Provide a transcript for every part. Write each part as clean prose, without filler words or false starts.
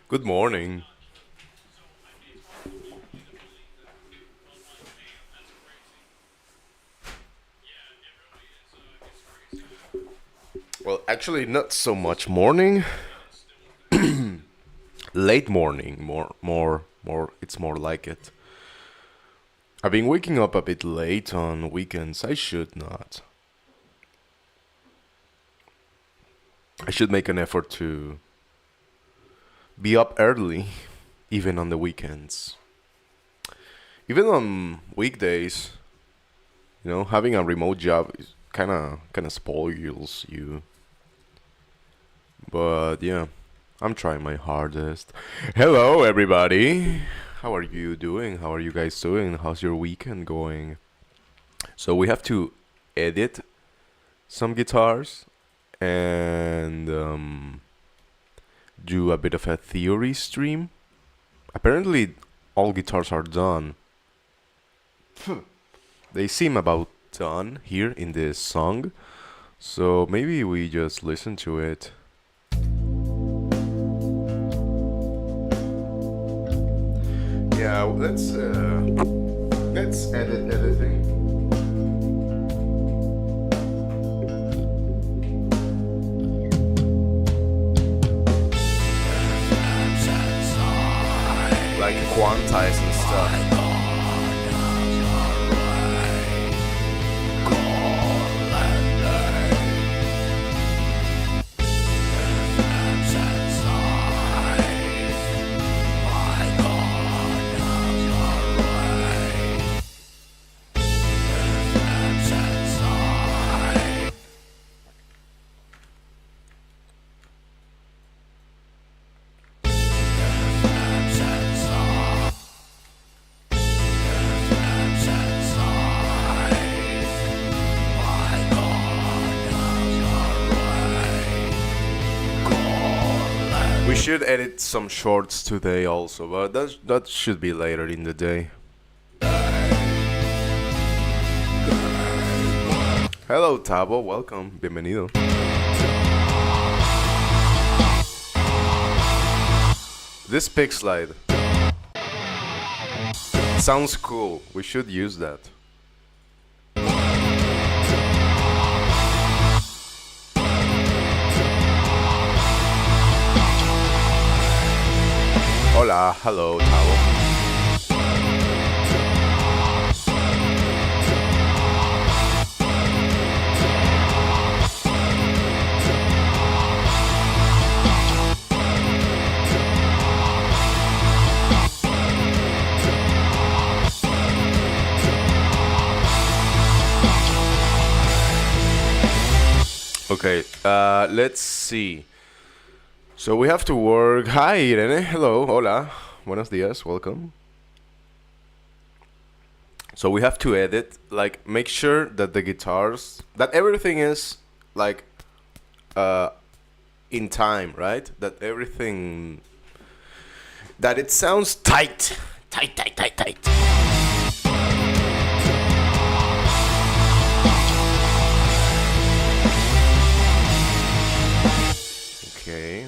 Good morning. Well, actually, not so much morning. Late morning, more. It's more like it. I've been waking up a bit late on weekends. I should not. I should make an effort to be up early, even on the weekends. Even on weekdays, having a remote job is kind of spoils you. But yeah, I'm trying my hardest. Hello, everybody. How are you doing? How are you guys doing? How's your weekend going? So we have to edit some guitars and do a bit of a theory stream. Apparently, all guitars are done. They seem about done here in this song. So maybe we just listen to it. Yeah, let's edit everything. Like quantize and stuff. We should edit some shorts today also, but that should be later in the day. Hello Tabo, welcome, bienvenido. This pick slide sounds cool. We should use that. Hola, hello, Tabo. Okay, let's see. So we have to work. Hi, Irene. Hello. Hola. Buenos dias. Welcome. So we have to edit, like, make sure that the guitars, that everything is, like, in time, right? That everything, that it sounds tight. Tight, tight, tight, tight. Okay.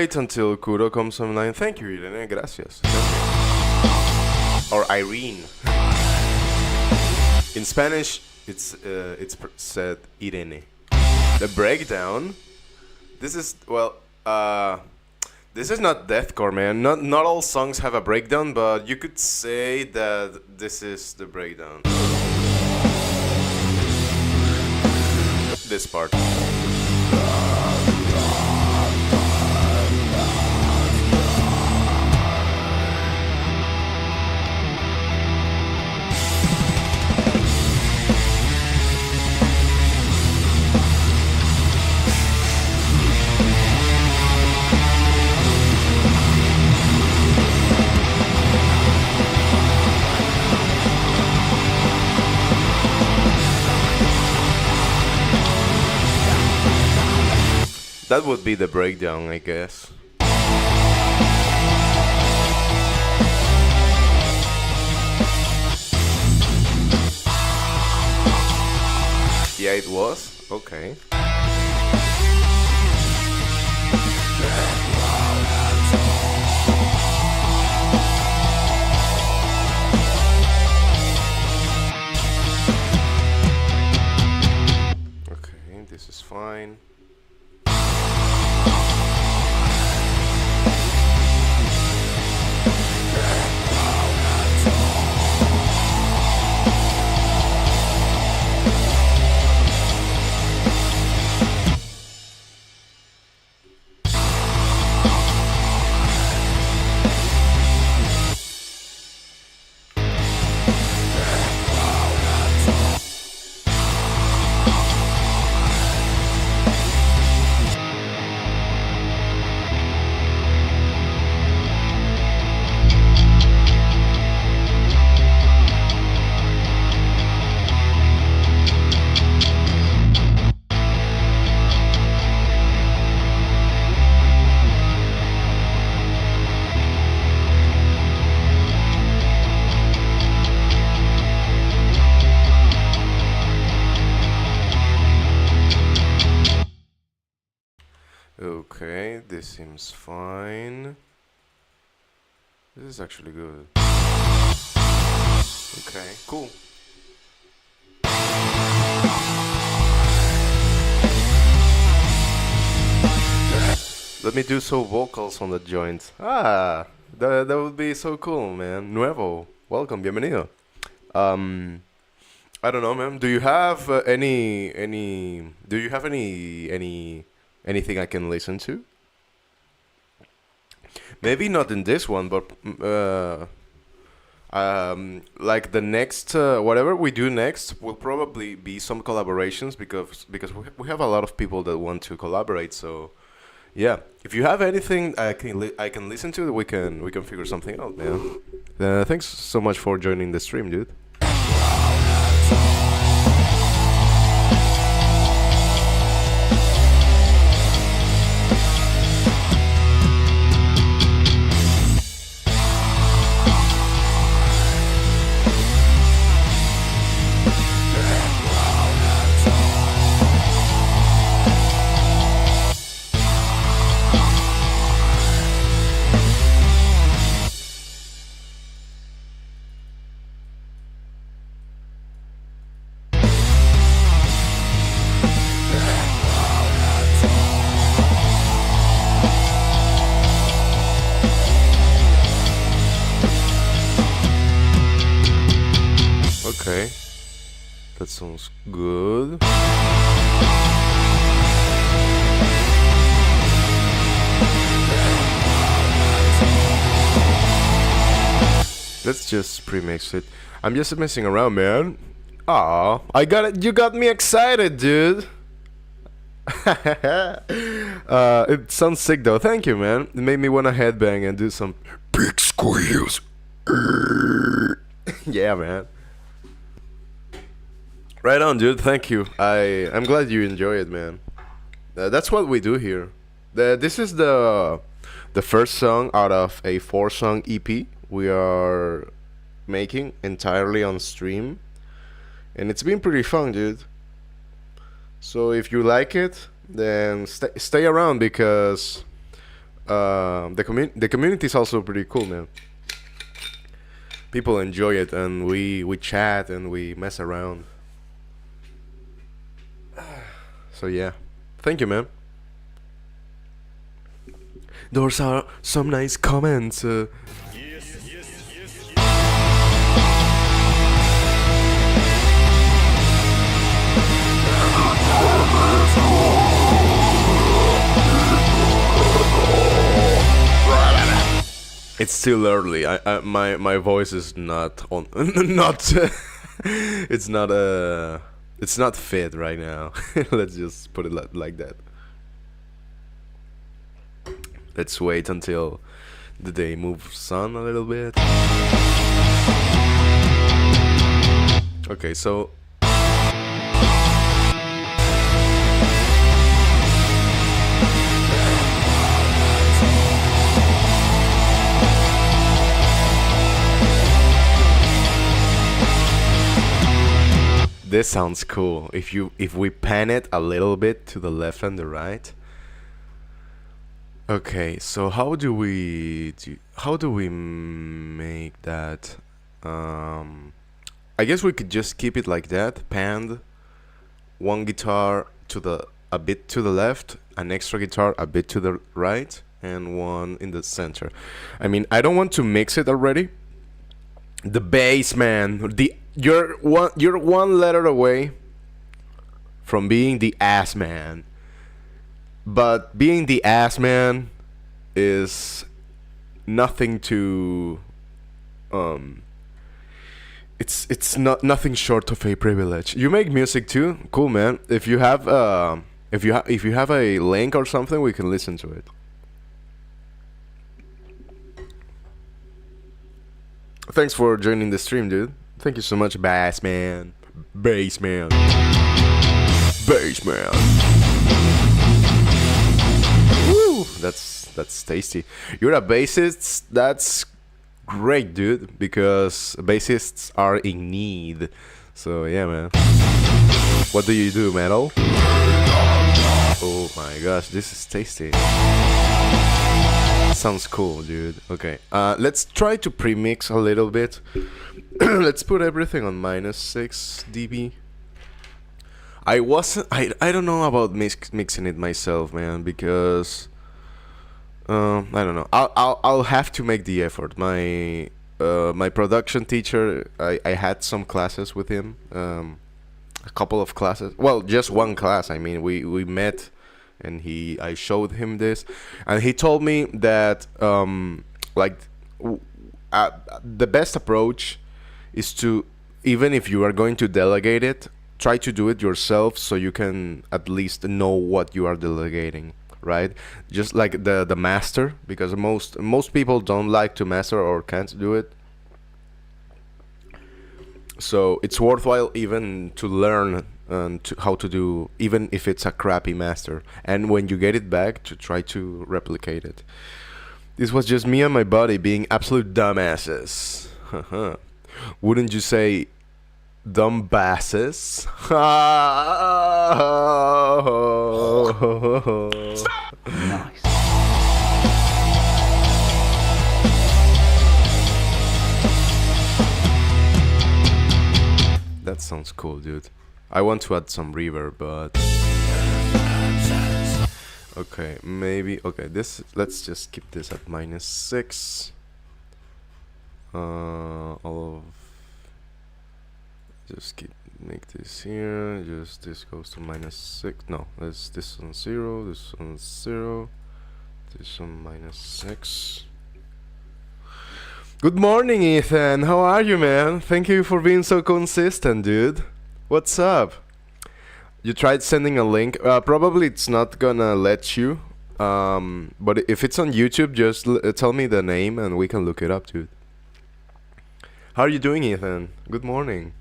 wait until Kuro comes online. Thank you, Irene. Gracias. Thank you. Or Irene. In Spanish, it's said Irene. The breakdown. This is this is not deathcore, man. Not all songs have a breakdown, but you could say that this is the breakdown. This part. That would be the breakdown, I guess. Yeah, it was? Okay. Okay, this is fine. Okay, this seems fine. This is actually good. Okay, cool. Let me do some vocals on the joint. Ah, that would be so cool, man. Nuevo, welcome, bienvenido. I don't know, man. Do you have anything I can listen to? Maybe not in this one, but like the next whatever we do next will probably be some collaborations because we have a lot of people that want to collaborate. So yeah, if you have anything I can listen to, we can figure something out, man. Thanks so much for joining the stream, dude. Okay, that sounds good. Let's just pre-mix it. I'm just messing around, man. Aw, I got it. You got me excited, dude. It sounds sick though. Thank you, man. It made me want to headbang and do some big squeals. Yeah, man. Right on, dude. Thank you. I'm glad you enjoy it, man. That's what we do here. This is the first song out of a 4-song EP we are making entirely on stream, and it's been pretty fun, dude. So if you like it, then stay around because the community is also pretty cool, man. People enjoy it, and we chat and we mess around. So yeah, thank you, man. Those are some nice comments. It's still early. My voice is not on. Not. It's not It's not fit right now. Let's just put it like that. Let's wait until the day moves on a little bit. Okay, so this sounds cool. If we pan it a little bit to the left and the right. Okay, so how do we make that? I guess we could just keep it like that, panned. One guitar a bit to the left, an extra guitar a bit to the right, and one in the center. I mean, I don't want to mix it already. The bass, man. You're one letter away from being the ass man. But being the ass man is nothing to it's not nothing short of a privilege. You make music too? Cool, man. If you have if you have a link or something, we can listen to it. Thanks for joining the stream, dude. Thank you so much, bass man. Bass man. Bass man. Woo! That's tasty. You're a bassist? That's great, dude, because bassists are in need. So yeah, man. What do you do, metal? Oh my gosh, this is tasty. Sounds cool, dude. Okay, let's try to pre-mix a little bit. Let's put everything on -6 dB. I don't know about mixing it myself, man, because I don't know. I'll have to make the effort. My production teacher, I had some classes with him, a couple of classes. Well, just one class. I mean, we met, and I showed him this, and he told me that the best approach is to, even if you are going to delegate it, try to do it yourself, so you can at least know what you are delegating, right? Just like the master, because most people don't like to master or can't do it. So it's worthwhile even to learn how to do, even if it's a crappy master, and when you get it back, to try to replicate it. This was just me and my buddy being absolute dumbasses. Wouldn't you say dumbasses? Nice. That sounds cool, dude. I want to add some reverb, but okay, maybe. Okay, let's just keep this at -6. Make this here. Just this goes to -6. No, this on 0. This on 0. This on -6. Good morning, Ethan. How are you, man? Thank you for being so consistent, dude. What's up? You tried sending a link. Probably it's not gonna let you. But if it's on YouTube, just tell me the name and we can look it up, dude. How are you doing, Ethan? Good morning.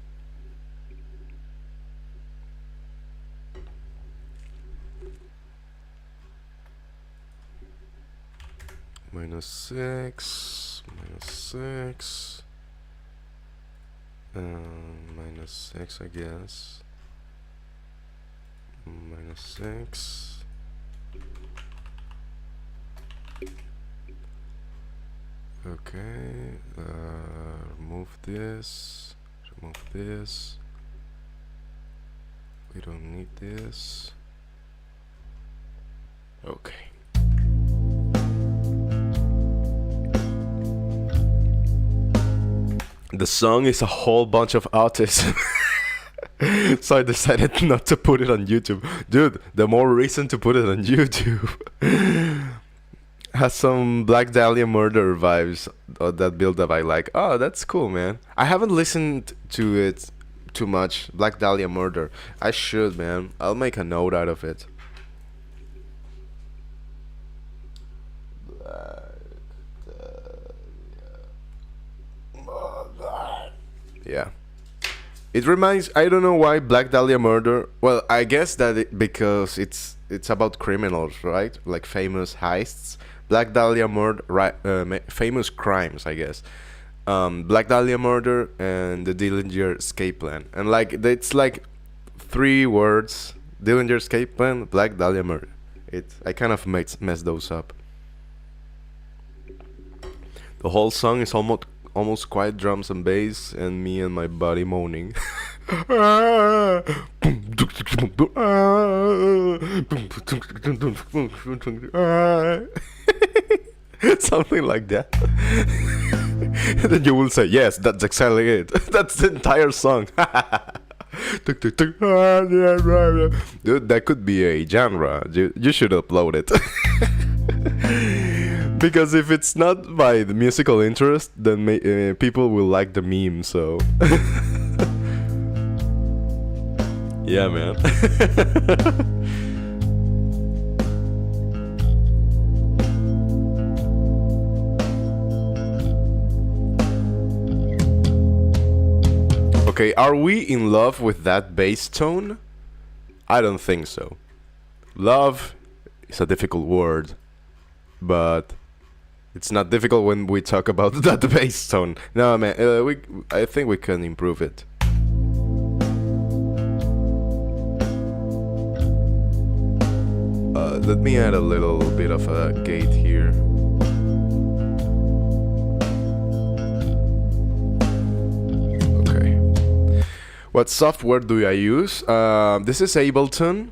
-6, -6, -6, I guess. -6. Okay, remove this, remove this. We don't need this. Okay. The song is a whole bunch of autism. So I decided not to put it on YouTube. Dude, the more reason to put it on YouTube. Has some Black Dahlia Murder vibes. That build up I like. Oh, that's cool, man. I haven't listened to it too much. Black Dahlia Murder. I should, man. I'll make a note out of it. Yeah. It reminds. I don't know why Black Dahlia Murder. Well, I guess that because it's about criminals, right? Like famous heists. Black Dahlia Murder, famous crimes, I guess. Black Dahlia Murder and the Dillinger Escape Plan, and like it's like 3 words: Dillinger Escape Plan, Black Dahlia Murder. I kind of messed those up. The whole song is almost quiet drums and bass, and me and my body moaning. Something like that. And then you will say, yes, that's exactly it. That's the entire song. Dude, that could be a genre. You should upload it. Because if it's not by the musical interest, then people will like the meme, so. Yeah, man. Okay, are we in love with that bass tone? I don't think so. Love is a difficult word, but it's not difficult when we talk about that bass tone. No, man, I think we can improve it. Let me add a little bit of a gate here. Okay. What software do I use? This is Ableton,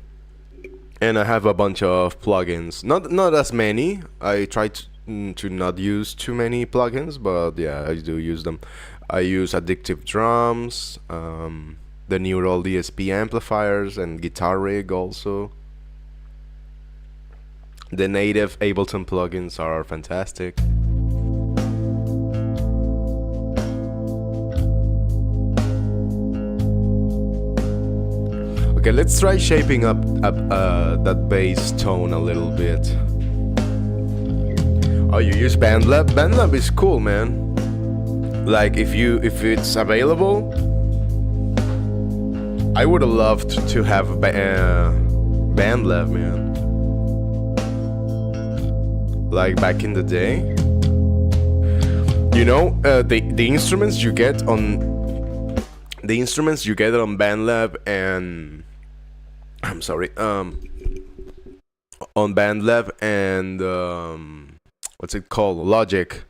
and I have a bunch of plugins. Not as many. I try to not use too many plugins, but yeah, I do use them. I use Addictive Drums, the Neural DSP amplifiers, and Guitar Rig also. The native Ableton plugins are fantastic. Okay, let's try shaping up that bass tone a little bit. Oh, you use BandLab? BandLab is cool, man. Like if it's available, I would have loved to have BandLab, man. Like back in the day. You know, the instruments you get on BandLab and I'm sorry, on BandLab and what's it called? Logic.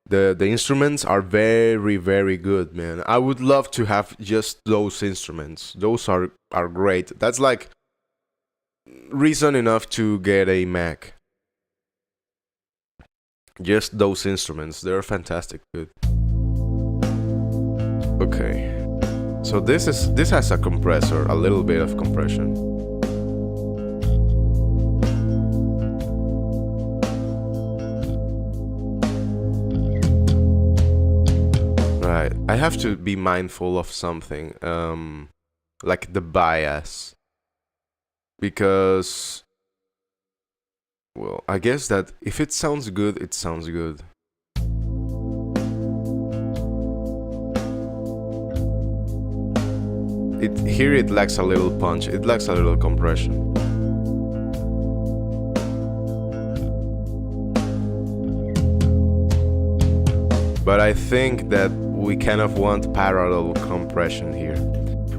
The instruments are very, very good, man. I would love to have just those instruments. Those are great. That's like reason enough to get a Mac. Just those instruments, they're fantastic, good. Okay. So this has a compressor, a little bit of compression. Right. I have to be mindful of something, like the bias. Because, well, I guess that if it sounds good, it sounds good. Here it lacks a little punch, it lacks a little compression. But I think that we kind of want parallel compression here.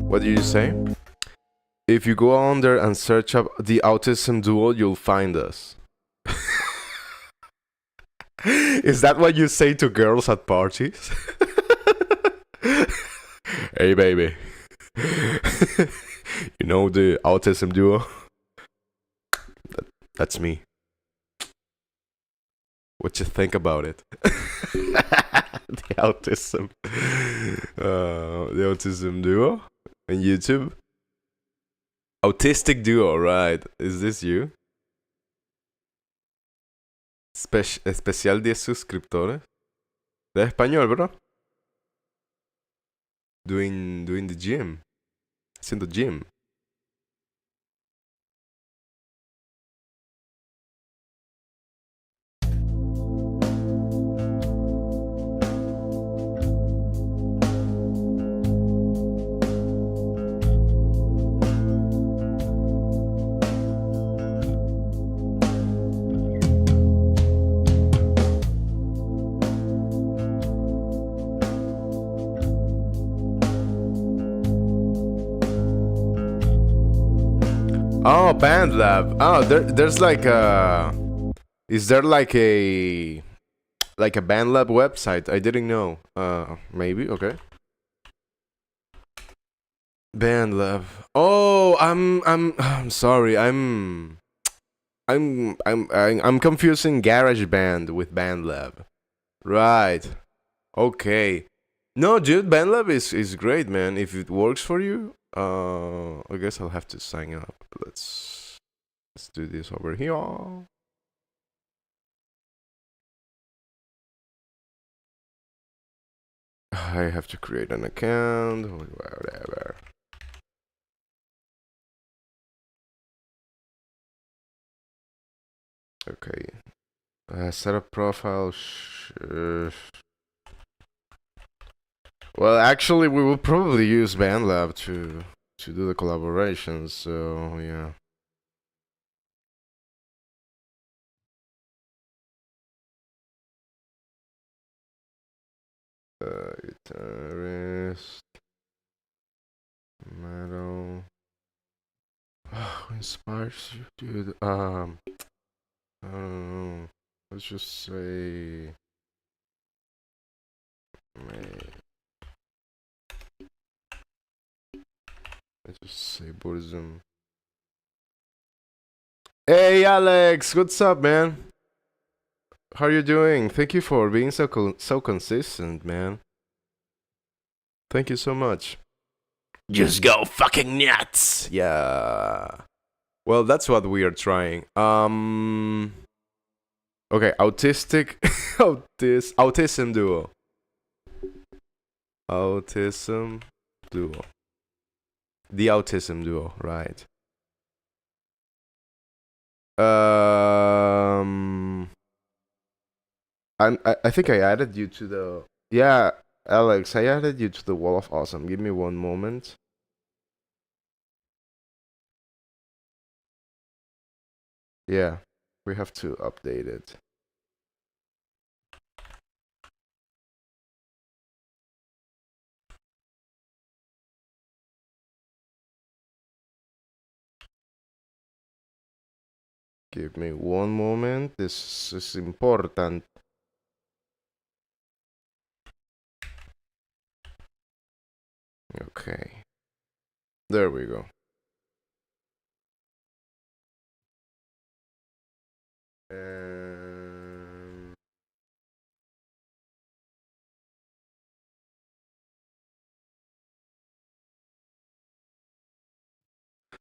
What do you say? If you go on there and search up the Autism Duo, you'll find us. Is that what you say to girls at parties? Hey, baby. You know the autism duo? That's me. What you think about it? The autism duo on YouTube. Autistic duo, right? Is this you? Especial 10 suscriptores. ¿De español, bro? Doing the gym. Haciendo gym. Oh, BandLab. Oh, there's like a... Is there like a BandLab website? I didn't know. Maybe, okay. BandLab. Oh, I'm sorry. I'm confusing GarageBand with BandLab. Right. Okay. No, dude, BandLab is great, man. If it works for you, I guess I'll have to sign up. Let's do this over here. I have to create an account, whatever. Okay. Set up profile. Well, actually, we will probably use BandLab to do the collaborations, so yeah. Guitarist, metal. Who inspires you, dude? I don't know. Let's just say, let's just say Buddhism. Hey, Alex, what's up, man? How are you doing? Thank you for being so consistent, man. Thank you so much. Just go fucking nuts. Yeah. Well, that's what we are trying. Okay, autism duo. Autism duo. The autism duo, right? I think I added you to the... Yeah, Alex, I added you to the wall of awesome. Give me one moment. Yeah, we have to update it. Give me one moment. This is important. Okay. There we go.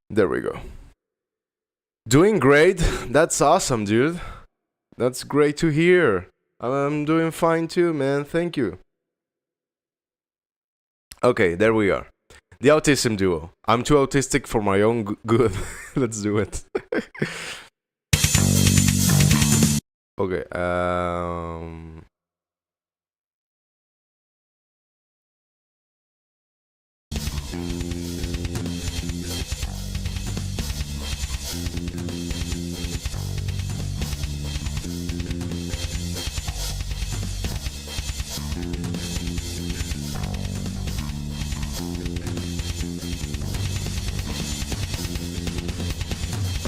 There we go. Doing great. That's awesome, dude. That's great to hear. I'm doing fine too, man. Thank you. Okay, there we are. The autism duo. I'm too autistic for my own good. Let's do it. Okay,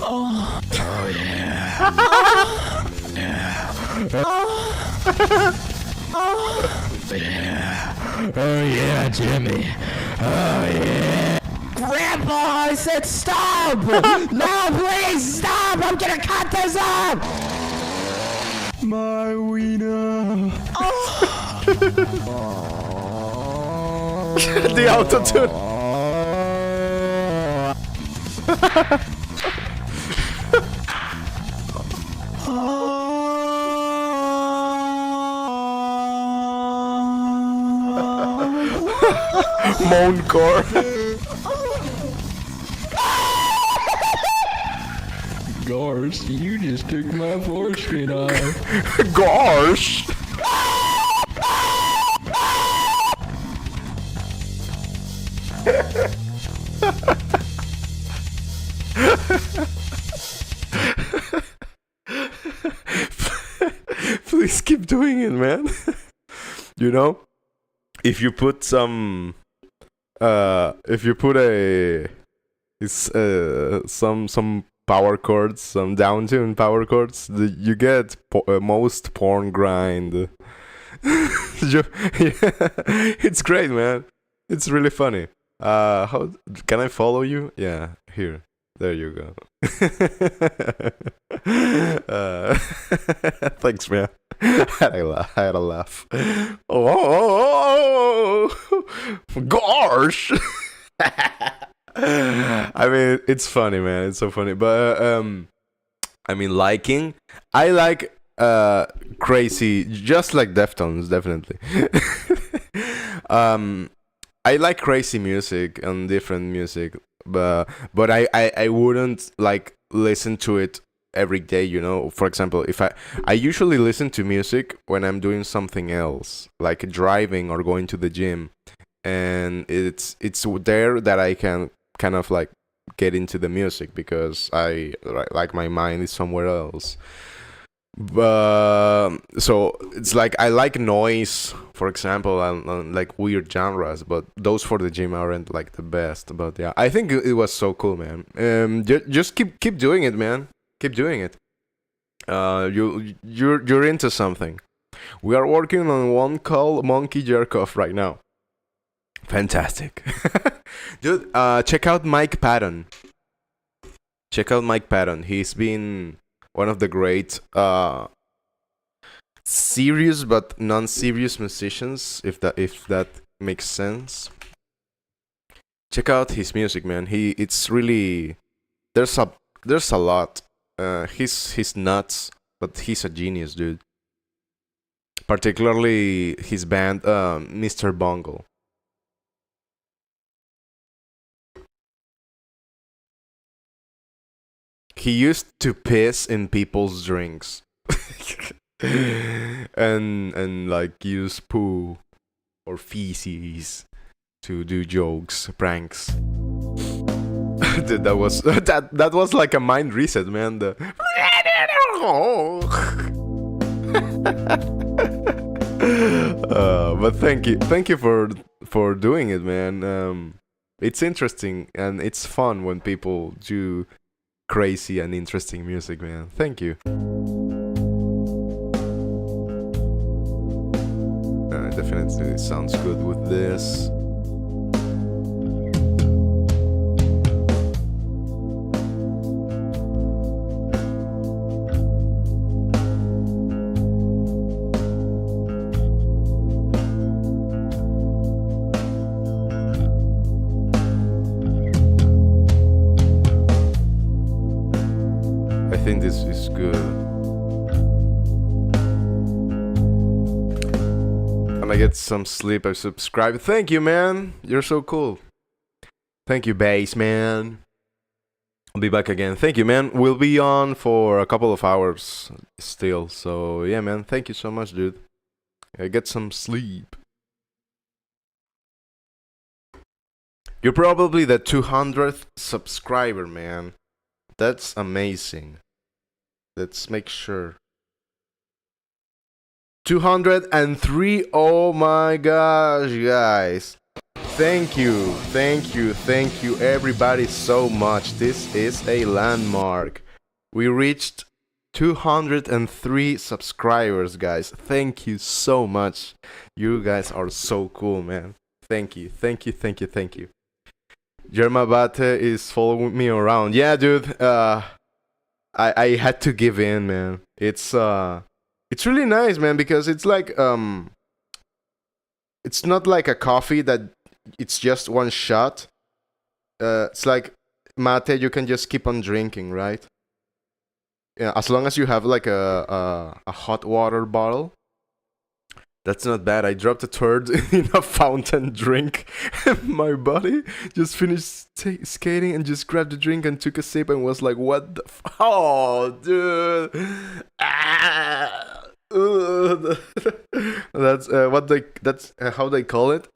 Oh yeah. Oh yeah, Jimmy. Oh yeah. Grandpa, I said stop! No, please stop! I'm gonna cut this up! My wiener. The autotune. Moancore. Gosh, you just took my foreskin off. Gosh. Please keep doing it, man. You know, if you put some, if you put some power chords, some downtune power chords, you get most porn grind. It's great, man. It's really funny. How can I follow you? Yeah, here. There you go. Thanks, man. I had a laugh. Oh, gosh. I mean, it's funny, man. It's so funny. But I mean, I like crazy, just like Deftones, definitely. I like crazy music and different music, but I wouldn't like listen to it every day, you know. For example, if I usually listen to music when I'm doing something else, like driving or going to the gym, and it's there that I can kind of like get into the music because like my mind is somewhere else. So it's like I like noise, for example, and like weird genres, but those for the gym aren't like the best. But yeah, I think it was so cool, man. Just keep doing it, man. Keep doing it. You're into something. We are working on one called Monkey Jerk Off right now. Fantastic. Dude, check out Mike Patton. Check out Mike Patton. He's been one of the great serious but non-serious musicians, if that makes sense. Check out his music, man. It's really there's a lot. He's nuts, but he's a genius, dude. Particularly his band, Mr. Bungle. He used to piss in people's drinks. and like use poo or feces to do jokes, pranks. Dude, that was like a mind reset, man. But thank you for doing it, man. It's interesting and it's fun when people do crazy and interesting music, man. Thank you. Definitely sounds good with this. I think this is good. And I get some sleep. I subscribe. Thank you, man. You're so cool. Thank you, bass man. I'll be back again. Thank you, man. We'll be on for a couple of hours still. So yeah, man. Thank you so much, dude. I get some sleep. You're probably the 200th subscriber, man. That's amazing. Let's make sure. 203. Oh my gosh, guys. Thank you everybody so much. This is a landmark. We reached 203 subscribers, guys. Thank you so much. You guys are so cool, man. Thank you. Yermabate is following me around. Yeah, dude. I had to give in, man. It's really nice, man, because it's like it's not like a coffee that it's just one shot. It's like mate, you can just keep on drinking, right? Yeah, as long as you have like a hot water bottle. That's not bad. I dropped a turd in a fountain drink. My buddy just finished skating and just grabbed the drink and took a sip and was like, "What the? Oh, dude! Ah, that's what they. That's how they call it.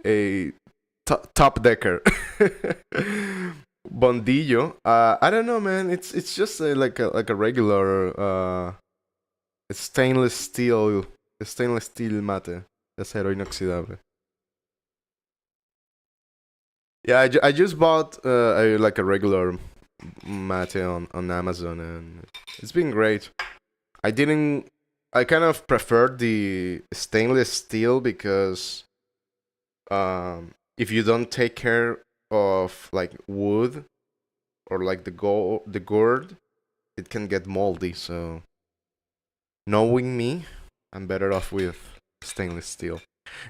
A top decker." Bondillo. I don't know, man. It's just like a regular stainless steel mate de acero inoxidable. Yeah, I just bought like a regular mate on Amazon, and it's been great. I kind of preferred the stainless steel because if you don't take care of like wood or like the gourd, it can get moldy. So knowing me, I'm better off with stainless steel.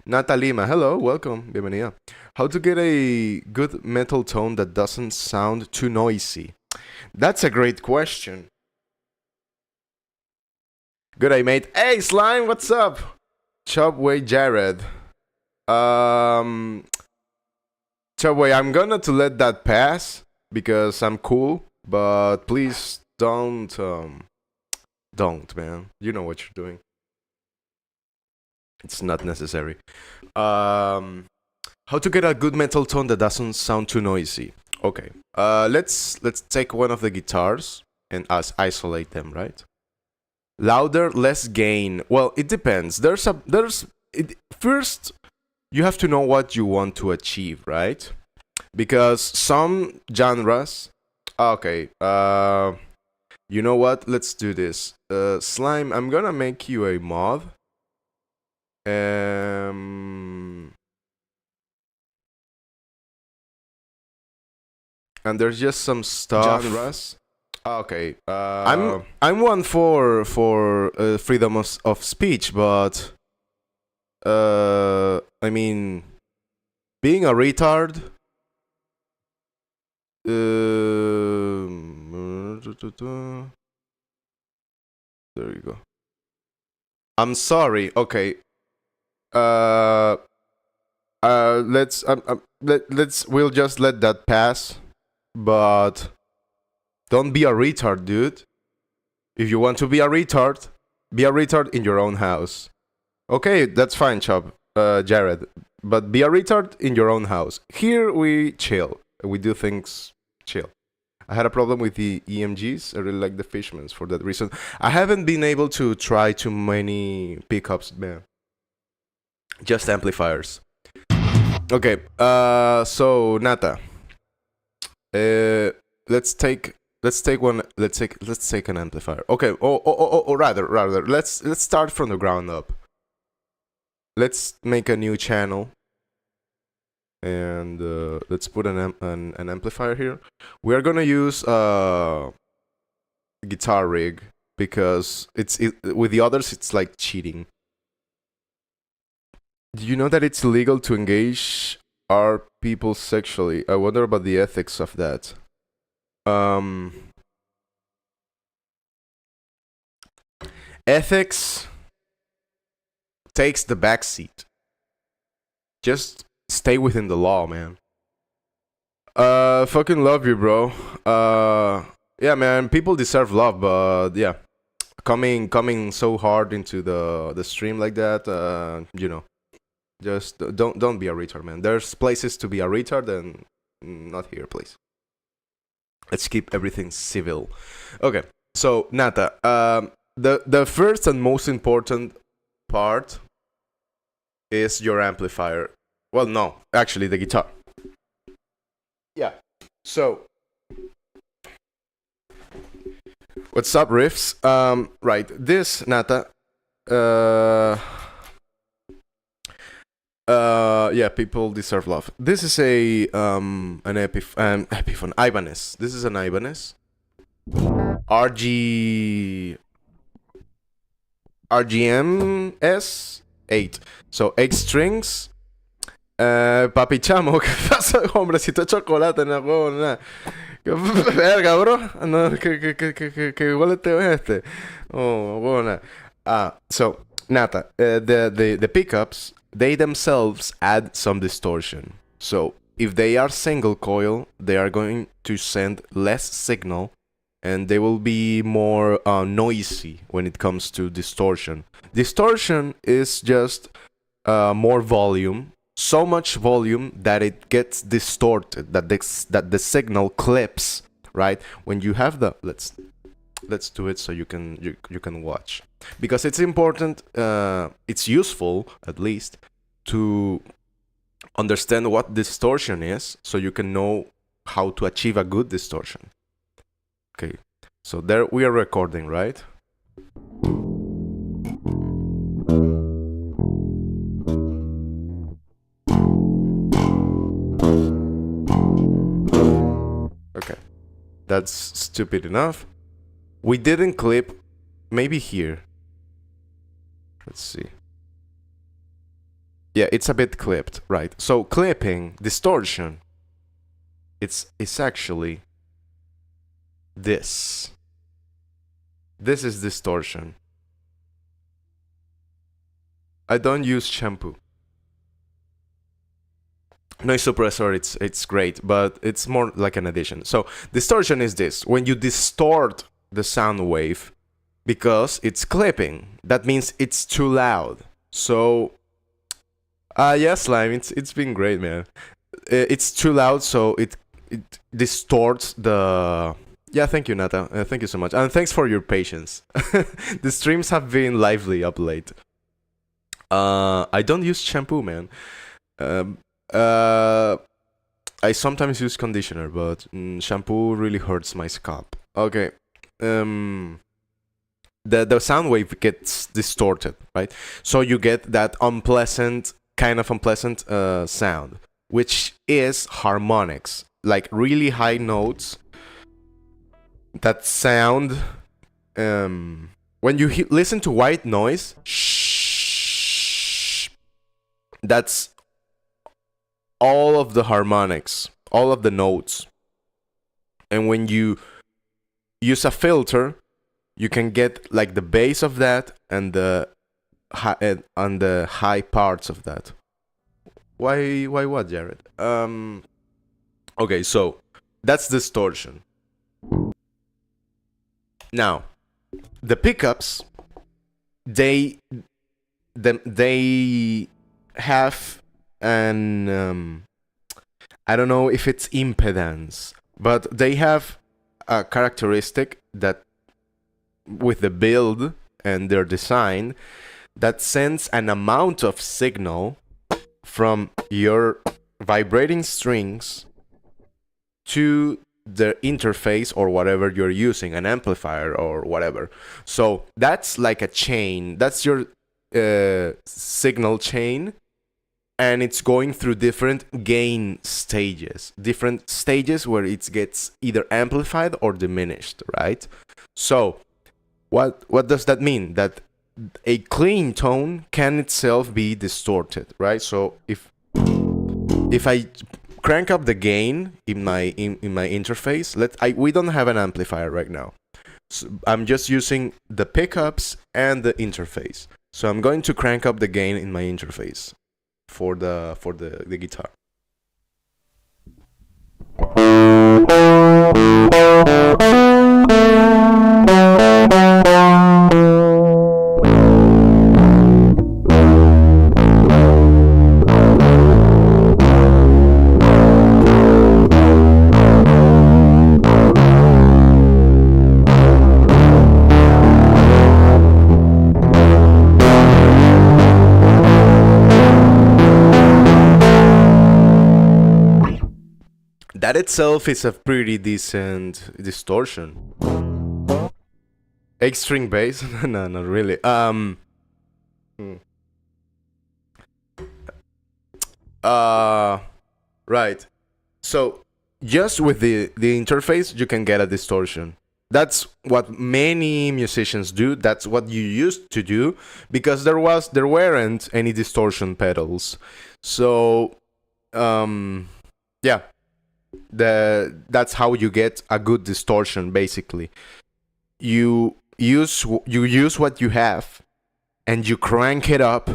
Natalima, hello, welcome, bienvenida. How to get a good metal tone that doesn't sound too noisy? That's a great question. Good day, mate. Hey, Slime, what's up? Chopway Jared. Chopway, I'm gonna to let that pass because I'm cool, but please don't, man. You know what you're doing. It's not necessary. How to get a good metal tone that doesn't sound too noisy? Okay. Let's take one of the guitars and isolate them, right? Louder, less gain. Well, it depends. First, you have to know what you want to achieve, right? Because some genres. Okay. You know what? Let's do this. Slime, I'm gonna make you a mod. And there's just some stuff. Genres. Okay. I'm one for freedom of speech, but I mean, being a retard. There you go. I'm sorry. Okay. We'll just let that pass. But don't be a retard, dude. If you want to be a retard in your own house. Okay, that's fine, Jared. But be a retard in your own house. Here we chill. We do things chill. I had a problem with the EMGs. I really like the Fishmans for that reason. I haven't been able to try too many pickups, man. Just amplifiers. Okay. So Nata. Let's take an amplifier. Okay. Or rather, let's start from the ground up. Let's make a new channel. And let's put an amplifier here. We are gonna use guitar rig because with the others it's like cheating. Do you know that it's illegal to engage our people sexually? I wonder about the ethics of that. Ethics takes the backseat. Just stay within the law, man. Fucking love you, bro. Yeah, man. People deserve love, but yeah, coming so hard into the stream like that, you know, just don't be a retard, man. There's places to be a retard, and not here, please. Let's keep everything civil. Okay, so Nata, the first and most important part is your amplifier. Well, no, actually, the guitar. Yeah. So What's up, riffs? Right, this Nata. Yeah, people deserve love. This is a an Epiphone Ibanez. This is an Ibanez. RGMS 8. So 8 strings. Papi chamo, ¿qué pasa, hombrecito de chocolate? No, huevo, nada. Verga, bro. No, que hueleteo es este. Oh, huevo, nada. So, Nata, the pickups, they themselves add some distortion. So, if they are single coil, they are going to send less signal and they will be more noisy when it comes to distortion. Distortion is just more volume, so much volume that it gets distorted, that the signal clips, right? When you have the let's do it so you can watch, because it's important, it's useful at least to understand what distortion is so you can know how to achieve a good distortion. Okay, so there we are recording, right? Okay, that's stupid enough. We didn't clip, maybe here. Let's see. Yeah, it's a bit clipped, right? So clipping, distortion, it's actually this. This is distortion. I don't use shampoo. Noise suppressor, it's great, but it's more like an addition. So distortion is this: when you distort the sound wave because it's clipping, that means it's too loud. So yeah, Slime, it's been great, man. It's too loud, so it distorts the. Yeah, thank you, Nata. Thank you so much, and thanks for your patience. The streams have been lively up late. I don't use shampoo, man. I sometimes use conditioner, but shampoo really hurts my scalp. Okay. The sound wave gets distorted, right? So you get that kind of unpleasant sound, which is harmonics, like really high notes that sound. When you listen to white noise, shh, that's all of the harmonics, all of the notes. And when you use a filter, you can get like the bass of that and the high parts of that. Why what, Jared? Okay, so that's distortion. Now, the pickups, they have an I don't know if it's impedance, but they have a characteristic that with the build and their design that sends an amount of signal from your vibrating strings to the interface or whatever you're using, an amplifier or whatever. So that's like a chain. That's your signal chain, and it's going through different gain stages, different stages where it gets either amplified or diminished, right? So what does that mean? That a clean tone can itself be distorted, right? So if I crank up the gain in my interface, we don't have an amplifier right now. So I'm just using the pickups and the interface. So I'm going to crank up the gain in my interface for the guitar. That itself is a pretty decent distortion. 8-string bass? No, not really. Hmm. Right. So just with the interface, you can get a distortion. That's what many musicians do. That's what you used to do because there weren't any distortion pedals. So yeah, that's how you get a good distortion. Basically, you use what you have, and you crank it up,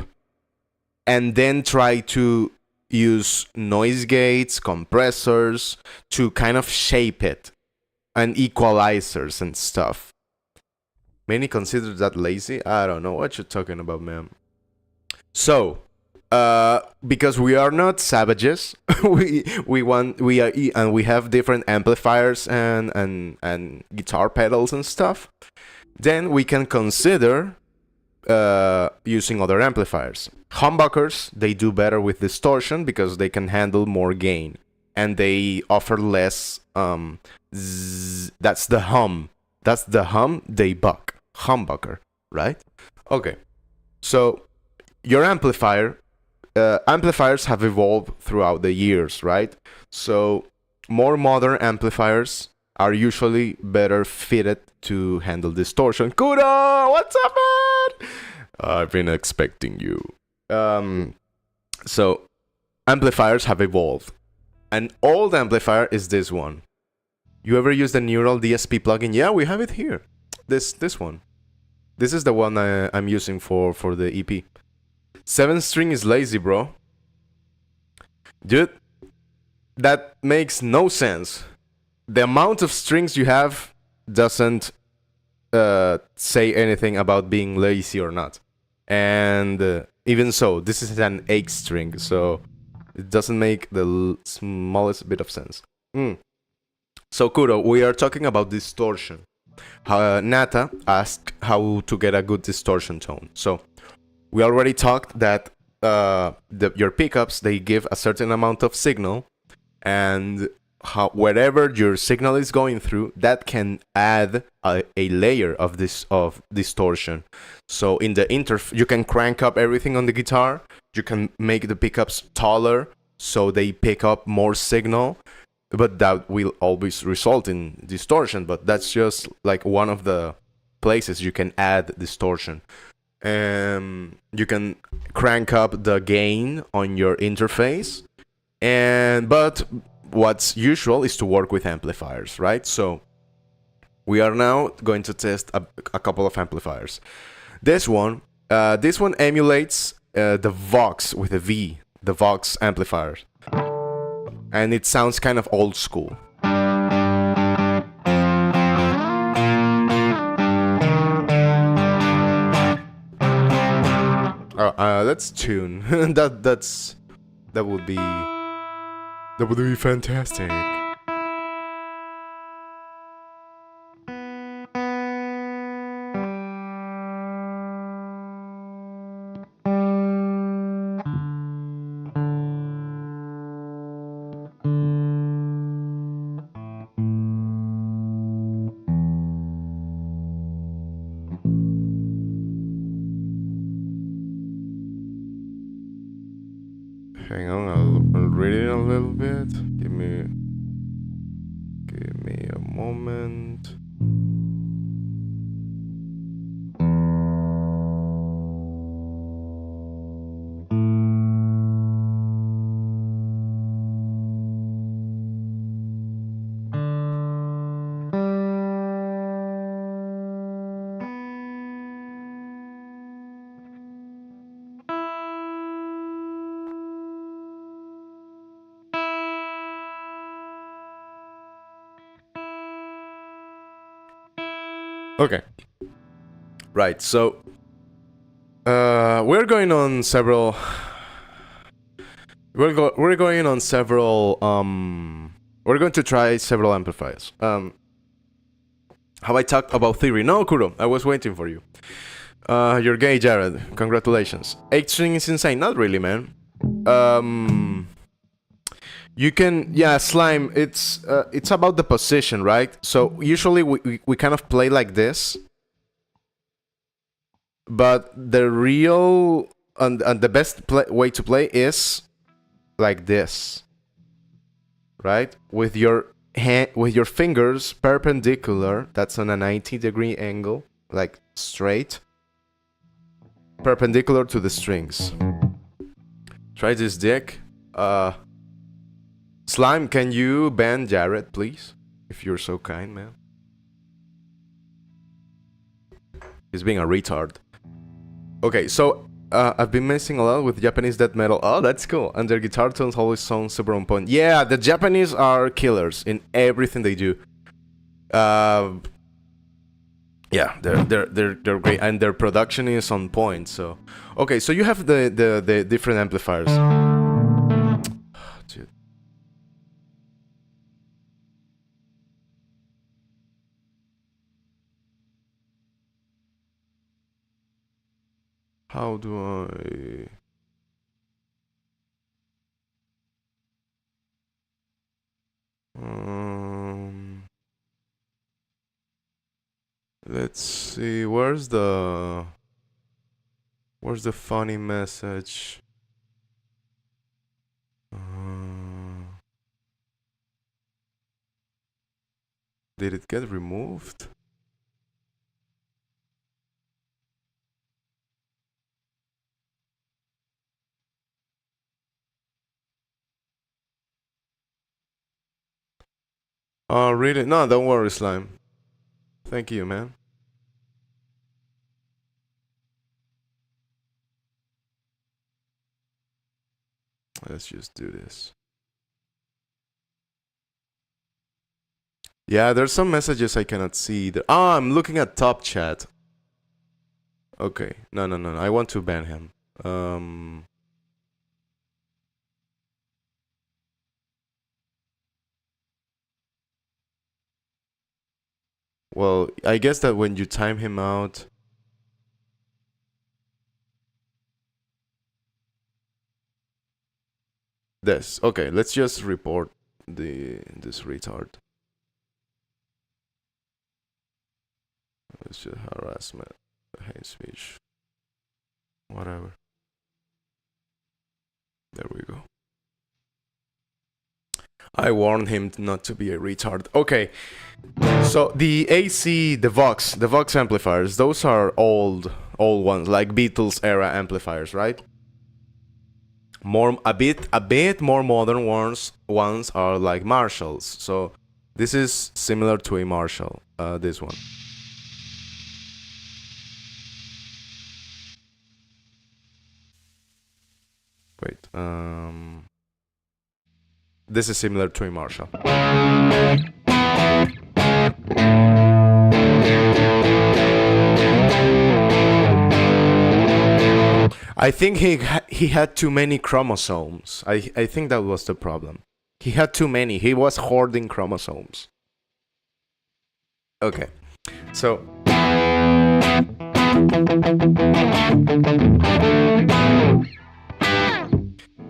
and then try to use noise gates, compressors to kind of shape it, and equalizers and stuff. Many consider that lazy. I don't know what you're talking about, man. So, because we are not savages, and we have different amplifiers and guitar pedals and stuff. Then we can consider using other amplifiers. Humbuckers, they do better with distortion because they can handle more gain, and they offer less that's the hum. That's the hum they buck. Humbucker, right? Okay. So your amplifiers have evolved throughout the years, right? So more modern amplifiers are usually better fitted to handle distortion. Kudo, what's up, man? I've been expecting you. So amplifiers have evolved. An old amplifier is this one. You ever use the Neural DSP plugin? Yeah, we have it here. This one. This is the one I'm using for the EP. 7-string is lazy, bro. Dude, that makes no sense. The amount of strings you have doesn't say anything about being lazy or not. And even so, this is an 8-string, so it doesn't make the smallest bit of sense. So Kuro, we are talking about distortion. Nata asked how to get a good distortion tone. So we already talked that your pickups, they give a certain amount of signal, and wherever your signal is going through, that can add a layer of distortion. So in the you can crank up everything on the guitar. You can make the pickups taller so they pick up more signal, but that will always result in distortion. But that's just like one of the places you can add distortion. You can crank up the gain on your interface, but what's usual is to work with amplifiers, right? So we are now going to test a couple of amplifiers. This one emulates the Vox with a V, the Vox amplifier, and it sounds kind of old school. Let's tune. that would be fantastic. Hang on, I'll read it a little bit. Give me a moment. Okay. Right, so we're going on several we're going on several we're going to try several amplifiers. Have I talked about theory? No, Kuro, I was waiting for you. You're gay, Jared. Congratulations. 8-string is insane. Not really, man. You can, yeah, Slime, it's about the position, right? So usually we kind of play like this, But the real and the best way to play is like this, right? With your hand, with your fingers perpendicular. That's on a 90-degree angle, like straight, perpendicular to the strings. Try this deck. Slime, can you ban Jared, please? If you're so kind, man. He's being a retard. Okay, so I've been messing a lot with Japanese death metal. Oh, that's cool. And their guitar tones always sound super on point. Yeah, the Japanese are killers in everything they do. Yeah, they're great, and their production is on point. So, okay, so you have the different amplifiers. Dude. How do I? Let's see. Where's the funny message? Did it get removed? Oh, really? No, don't worry, Slime. Thank you, man. Let's just do this. Yeah, there's some messages I cannot see. Ah, I'm looking at top chat. Okay. No. I want to ban him. Well, I guess that when you time him out... This. Okay, let's just report this retard. It's just harassment, hate speech, whatever. There we go. I warned him not to be a retard. Okay, so the AC, the Vox amplifiers, those are old ones, like Beatles era amplifiers, right? A bit more modern ones are like Marshalls. So this is similar to a Marshall. This one. Wait. This is similar to a Marshall. I think he had too many chromosomes. I think that was the problem. He had too many. He was hoarding chromosomes. Okay. So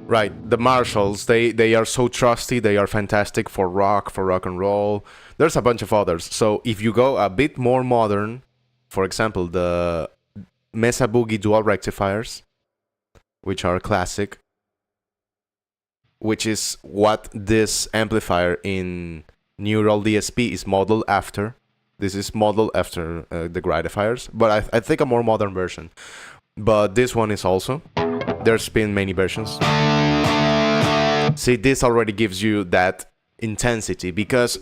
right, the Marshalls, they are so trusty, they are fantastic for rock and roll. There's a bunch of others. So if you go a bit more modern, for example, the Mesa Boogie dual rectifiers, which are classic, which is what this amplifier in Neural DSP is modeled after. This is modeled after the gratifiers, but I think a more modern version. But this one is also. There's been many versions. See, this already gives you that intensity, because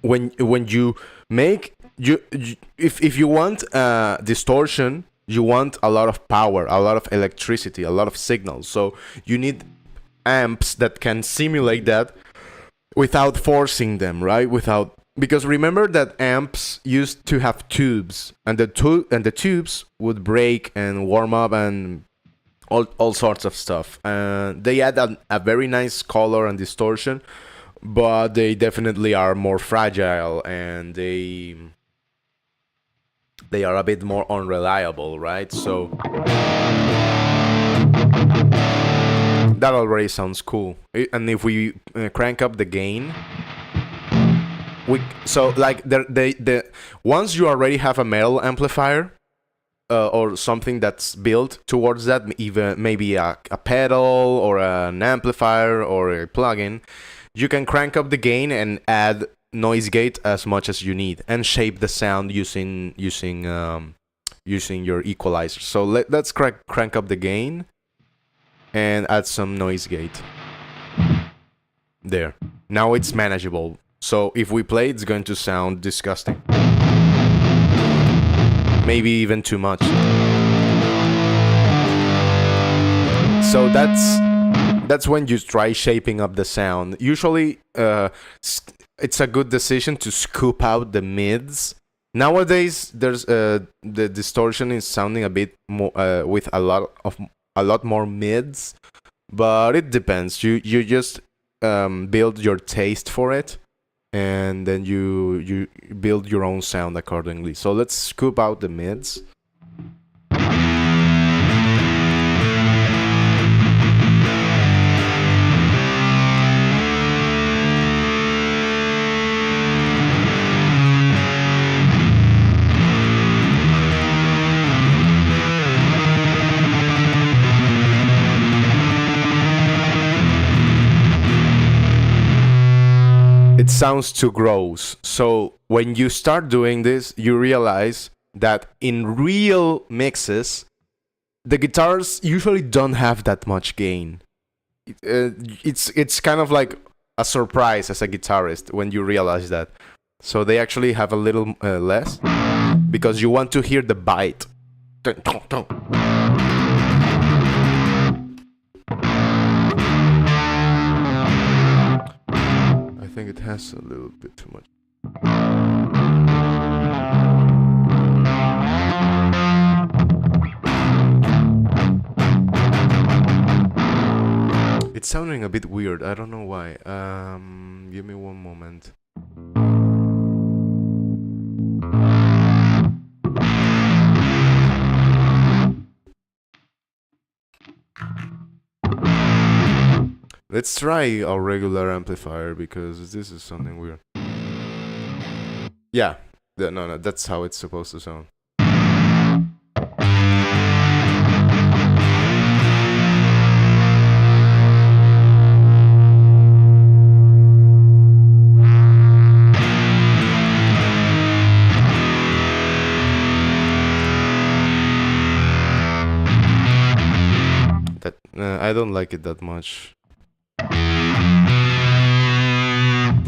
when you make if you want distortion, you want a lot of power, a lot of electricity, a lot of signals. So you need amps that can simulate that without forcing them, right? Because remember that amps used to have tubes, and the tubes would break and warm up and all sorts of stuff. And they add a very nice color and distortion, but they definitely are more fragile, and they are a bit more unreliable, right? So that already sounds cool. And if we crank up the gain, so like the once you already have a metal amplifier, or something that's built towards that, even maybe a pedal or an amplifier or a plugin, you can crank up the gain and add noise gate as much as you need and shape the sound using your equalizer. So let's crank up the gain and add some noise gate. There. Now it's manageable. So if we play, it's going to sound disgusting. Maybe even too much. So that's when you try shaping up the sound. Usually, it's a good decision to scoop out the mids. Nowadays, there's the distortion is sounding a bit more with a lot more mids, but it depends. You just build your taste for it, and then you build your own sound accordingly. So let's scoop out the mids. It sounds too gross. So when you start doing this, you realize that in real mixes, the guitars usually don't have that much gain. It's kind of like a surprise as a guitarist when you realize that. So they actually have a little less because you want to hear the bite. I think it has a little bit too much. It's sounding a bit weird. I don't know why. Give me one moment. Let's try our regular amplifier because this is something weird. Yeah, no, that's how it's supposed to sound. I don't like it that much.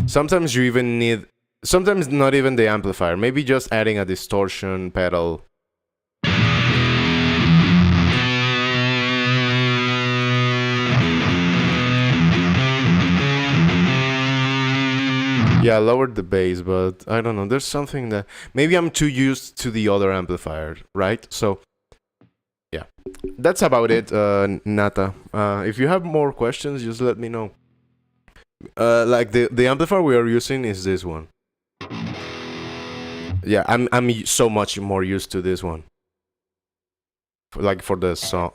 Sometimes you even need, sometimes not even the amplifier, maybe just adding a distortion pedal. Yeah, I lowered the bass, but I don't know, there's something that, maybe I'm too used to the other amplifier, right? So, yeah, that's about it, Nata. If you have more questions, just let me know. Like the amplifier we are using is this one. Yeah, I'm so much more used to this one. Like for the song.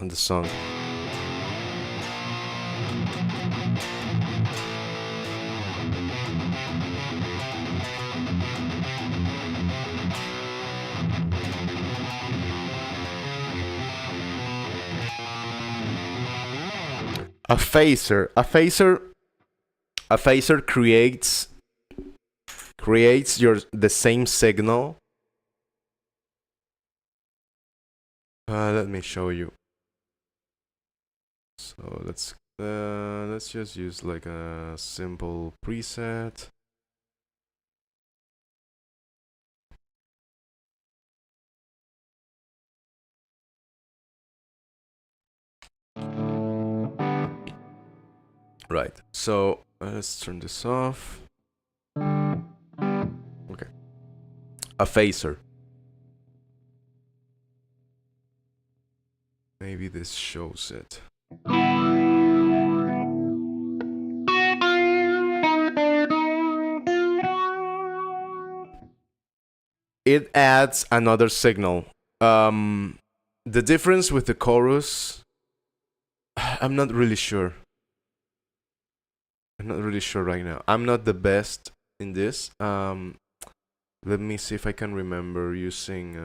A phaser creates the same signal. Let me show you. So let's just use like a simple preset. Right, so let's turn this off. Okay. A phaser. Maybe this shows it. It adds another signal. The difference with the chorus, I'm not really sure. I'm not really sure right now. I'm not the best in this. Let me see if I can remember using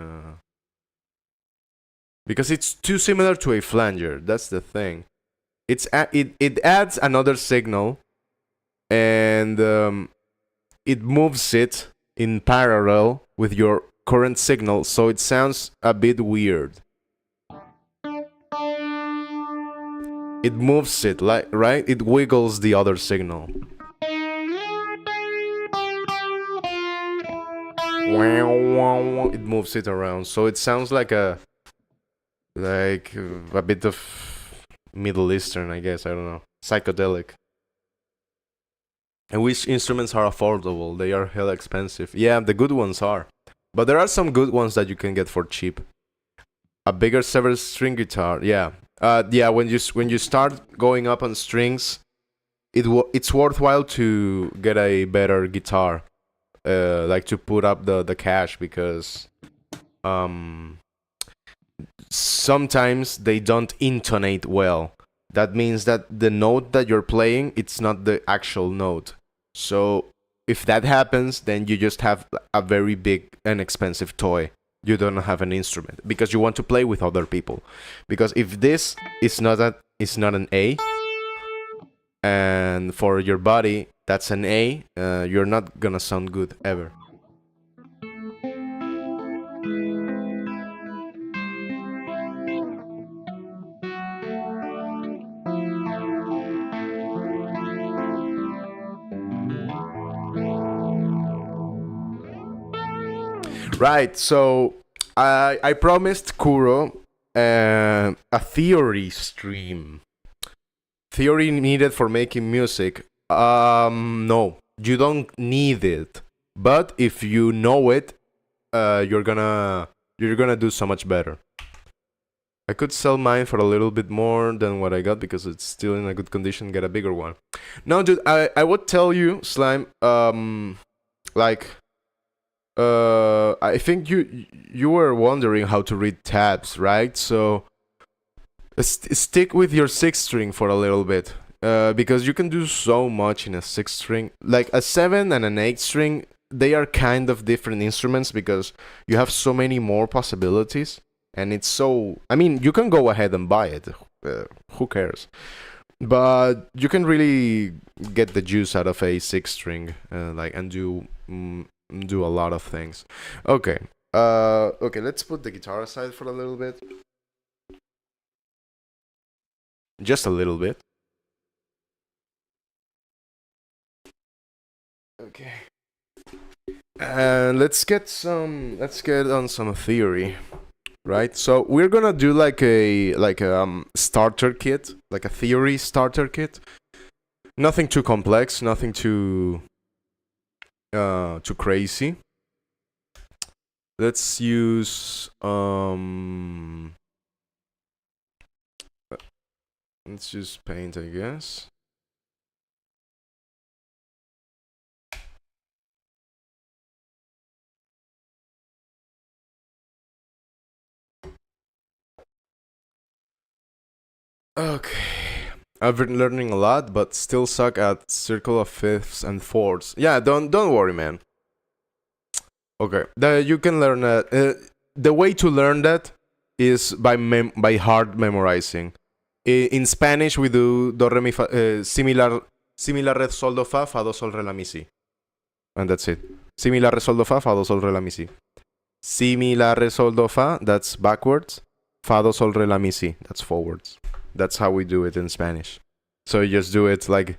because it's too similar to a flanger. That's the thing. It adds another signal, and it moves it in parallel with your current signal, so it sounds a bit weird. It moves it, like, right? It wiggles the other signal. It moves it around, so it sounds like a bit of Middle Eastern, I guess. I don't know, psychedelic. And which instruments are affordable? They are hell expensive. Yeah, the good ones are, but there are some good ones that you can get for cheap. A bigger severed string guitar, yeah. Yeah, when you start going up on strings, it's worthwhile to get a better guitar, like to put up the cash, because sometimes they don't intonate well. That means that the note that you're playing, it's not the actual note. So if that happens, then you just have a very big and expensive toy. You don't have an instrument because you want to play with other people. Because if this is not an A, and for your body that's an A, you're not gonna sound good ever. Right, so I promised Kuro a theory stream. Theory needed for making music. No, you don't need it. But if you know it, you're gonna do so much better. I could sell mine for a little bit more than what I got because it's still in a good condition. Get a bigger one. No, dude, I would tell you, Slime. Like, I think you were wondering how to read tabs, right? So stick with your 6-string for a little bit, because you can do so much in a 6-string. Like a 7 and an 8-string, they are kind of different instruments because you have so many more possibilities, and it's so. I mean, you can go ahead and buy it. Who cares? But you can really get the juice out of a 6-string, and do a lot of things. Okay. Okay, let's put the guitar aside for a little bit. Just a little bit. Okay. And let's get on some theory, right? So we're gonna do like a starter kit, like a theory starter kit. Nothing too complex, nothing too crazy. Let's use let's use paint, I guess. Okay. I've been learning a lot, but still suck at circle of fifths and fourths. Yeah, don't worry, man. Okay, you can learn that. The way to learn that is by hard memorizing. In Spanish, we do do re mi fa, similar re sol do fa do sol re la mi si, and that's it. Similar re sol do fa do sol re la mi si. Similar re sol do fa, that's backwards. Fa do sol re la mi si, that's forwards. That's how we do it in Spanish. So you just do it like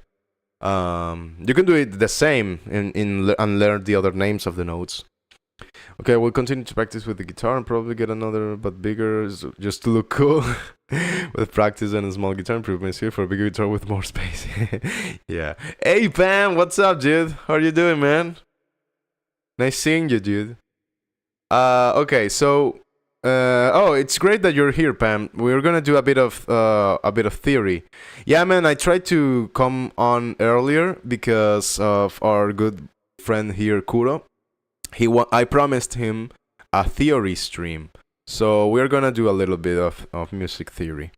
you can do it the same and learn the other names of the notes. Okay, we'll continue to practice with the guitar and probably get another but bigger just to look cool. With practice and a small guitar improvements here for a bigger guitar with more space. Yeah. Hey Pam, what's up, dude? How are you doing, man? Nice seeing you, dude. Okay, so oh, it's great that you're here, Pam. We're gonna do a bit of theory. Yeah, man, I tried to come on earlier because of our good friend here, Kuro. I promised him a theory stream, so we're gonna do a little bit of music theory,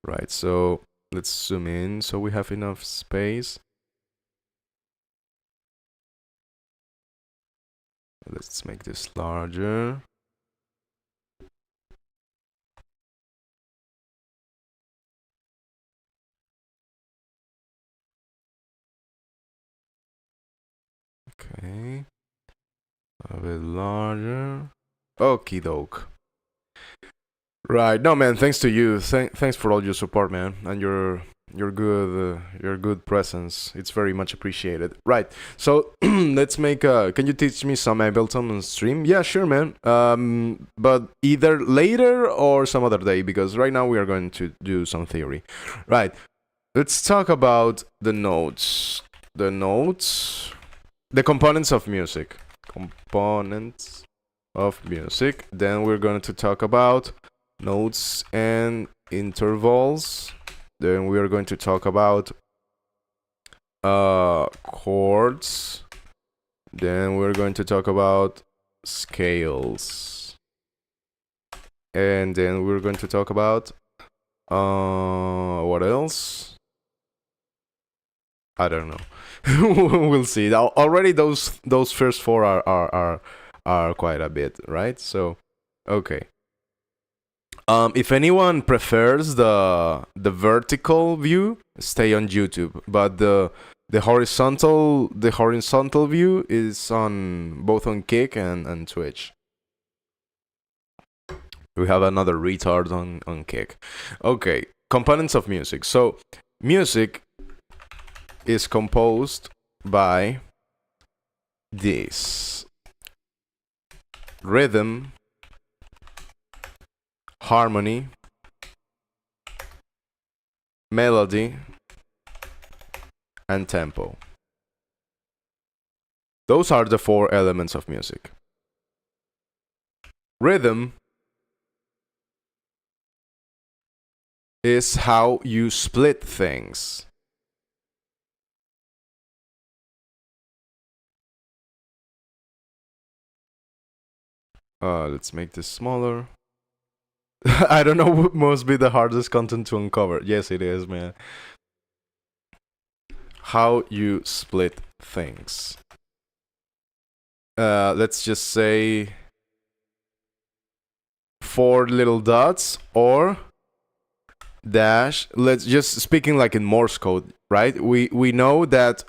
right? So let's zoom in so we have enough space. Let's make this larger. Okay. A bit larger. Okie doke. Right. No, man. Thanks to you. Thanks for all your support, man, and your good presence. It's very much appreciated. Right. So let's make. Can you teach me some Ableton on stream? Yeah, sure, man. But either later or some other day, because right now we are going to do some theory. Right. Let's talk about the notes. The notes. The components of music. Components of music. Then we're going to talk about notes and intervals. Then we are going to talk about chords. Then we're going to talk about scales. And then we're going to talk about what else? I don't know. We'll see. Already those first four are quite a bit, right? So okay. If anyone prefers the vertical view, stay on YouTube. But the horizontal view is on both on Kick and Twitch. We have another retard on Kick. Okay, components of music. So music is composed by this: rhythm, harmony, melody, and tempo. Those are the four elements of music. Rhythm is how you split things. Let's make this smaller. I don't know what must be the hardest content to uncover. Yes, it is, man. How you split things. Let's just say 4 little dots or dash. Let's just speaking like in Morse code, right? We know that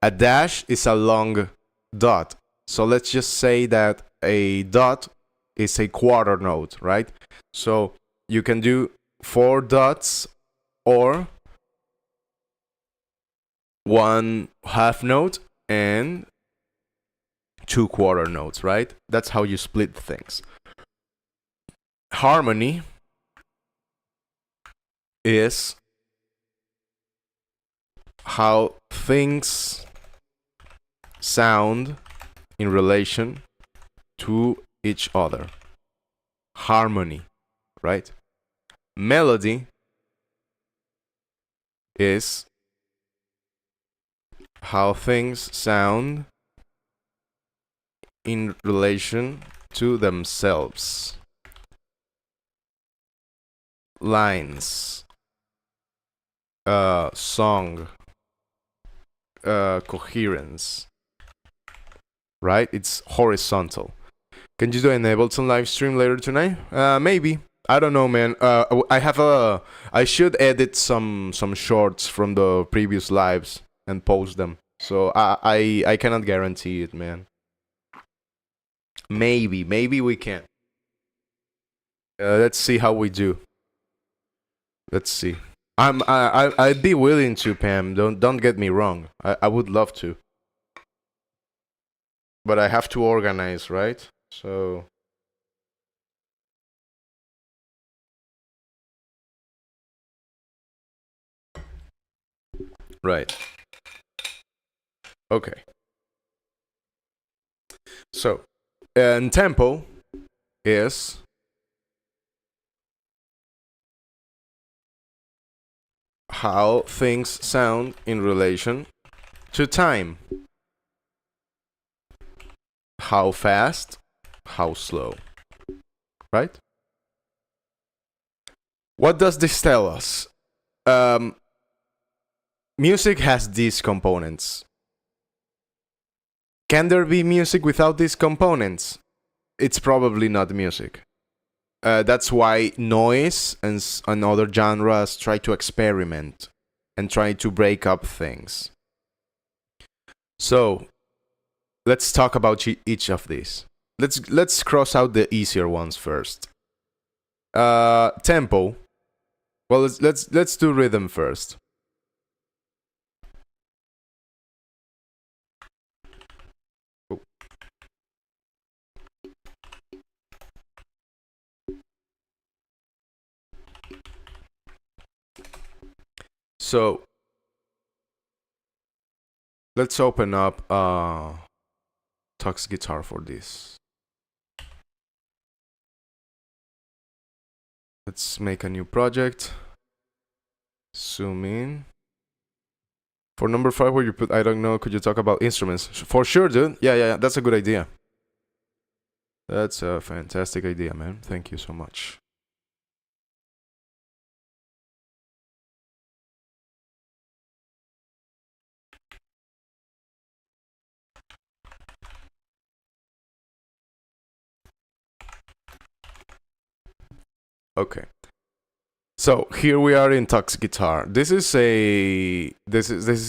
a dash is a long dot. So let's just say that a dot is a quarter note, right? So you can do 4 dots or 1 half note and 2 quarter notes, right? That's how you split things. Harmony is how things sound in relation to each other. Harmony, right? Melody is how things sound in relation to themselves. Lines, song, coherence, right? It's horizontal. Can you do an Ableton live stream later tonight? Maybe. I don't know, man. I should edit some shorts from the previous lives and post them. So I cannot guarantee it, man. Maybe we can. Let's see how we do. Let's see. I'd be willing to, Pam. Don't get me wrong. I would love to. But I have to organize, right? So right. Okay. So, and tempo is how things sound in relation to time. How fast, how slow. Right? What does this tell us? Music has these components. Can there be music without these components? It's probably not music. That's why noise and other genres try to experiment and try to break up things. So, let's talk about each of these. Let's cross out the easier ones first. Tempo. Well, let's do rhythm first. Oh. So let's open up Tux Guitar for this. Let's make a new project. Zoom in. For number 5, where you put, I don't know, could you talk about instruments? For sure, dude. Yeah, that's a good idea. That's a fantastic idea, man. Thank you so much. Okay. So here we are in Tux Guitar. This is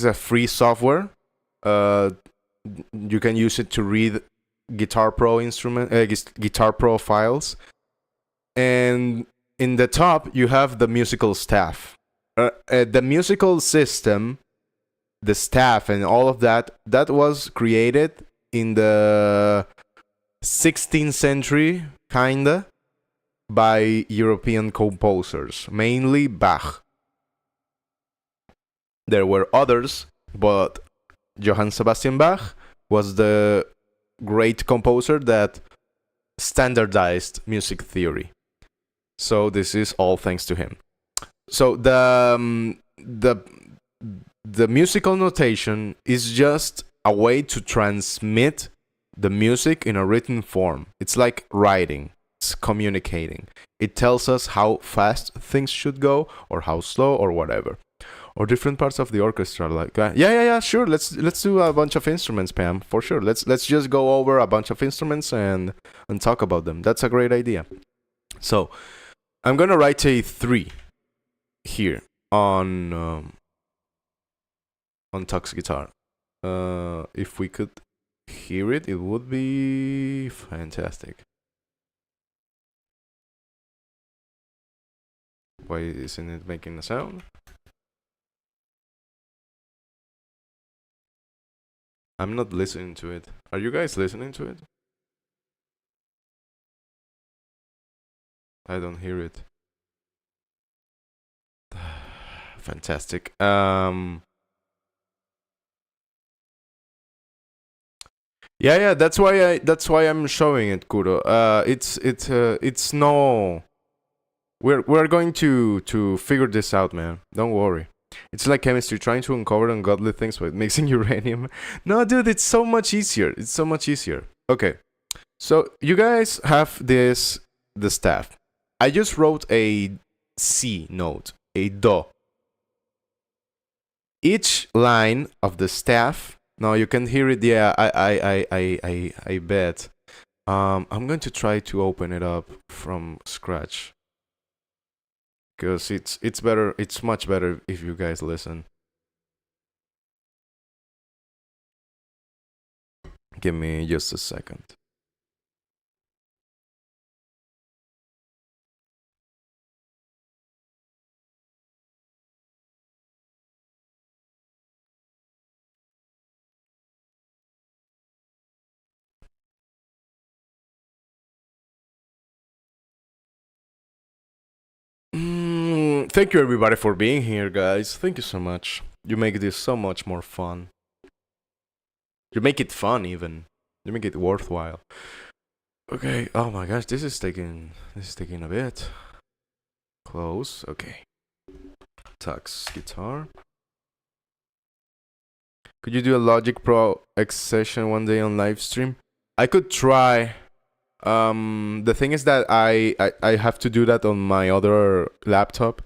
a free software. You can use it to read Guitar Pro Guitar Pro files, and in the top you have the musical staff. The musical system, the staff, and all of that was created in the 16th century, kinda, by European composers, mainly Bach. There were others, but Johann Sebastian Bach was the great composer that standardized music theory. So this is all thanks to him. So the musical notation is just a way to transmit the music in a written form. It's like writing. It's communicating. It tells us how fast things should go, or how slow, or whatever, or different parts of the orchestra. Like yeah, sure. Let's do a bunch of instruments, Pam. For sure. Let's just go over a bunch of instruments and talk about them. That's a great idea. So I'm gonna write a 3 here on Tux Guitar. If we could hear it, it would be fantastic. Why isn't it making a sound? I'm not listening to it. Are you guys listening to it? I don't hear it. Fantastic. Yeah, that's why I'm showing it, Kuro. It's no. We're going to figure this out, man. Don't worry. It's like chemistry, trying to uncover ungodly things by mixing uranium. No, dude, it's so much easier. It's so much easier. Okay, so you guys have the staff. I just wrote a C note, a do. Each line of the staff. Now you can hear it. Yeah, I bet. I'm going to try to open it up from scratch, because it's better. It's much better if you guys listen. Give me just a second. Thank you everybody for being here, guys. Thank you so much. You make this so much more fun. You make it fun, even. You make it worthwhile. Okay. Oh my gosh, this is taking a bit. Close. Okay. Tux Guitar. Could you do a Logic Pro X session one day on live stream? I could try. The thing is that I have to do that on my other laptop.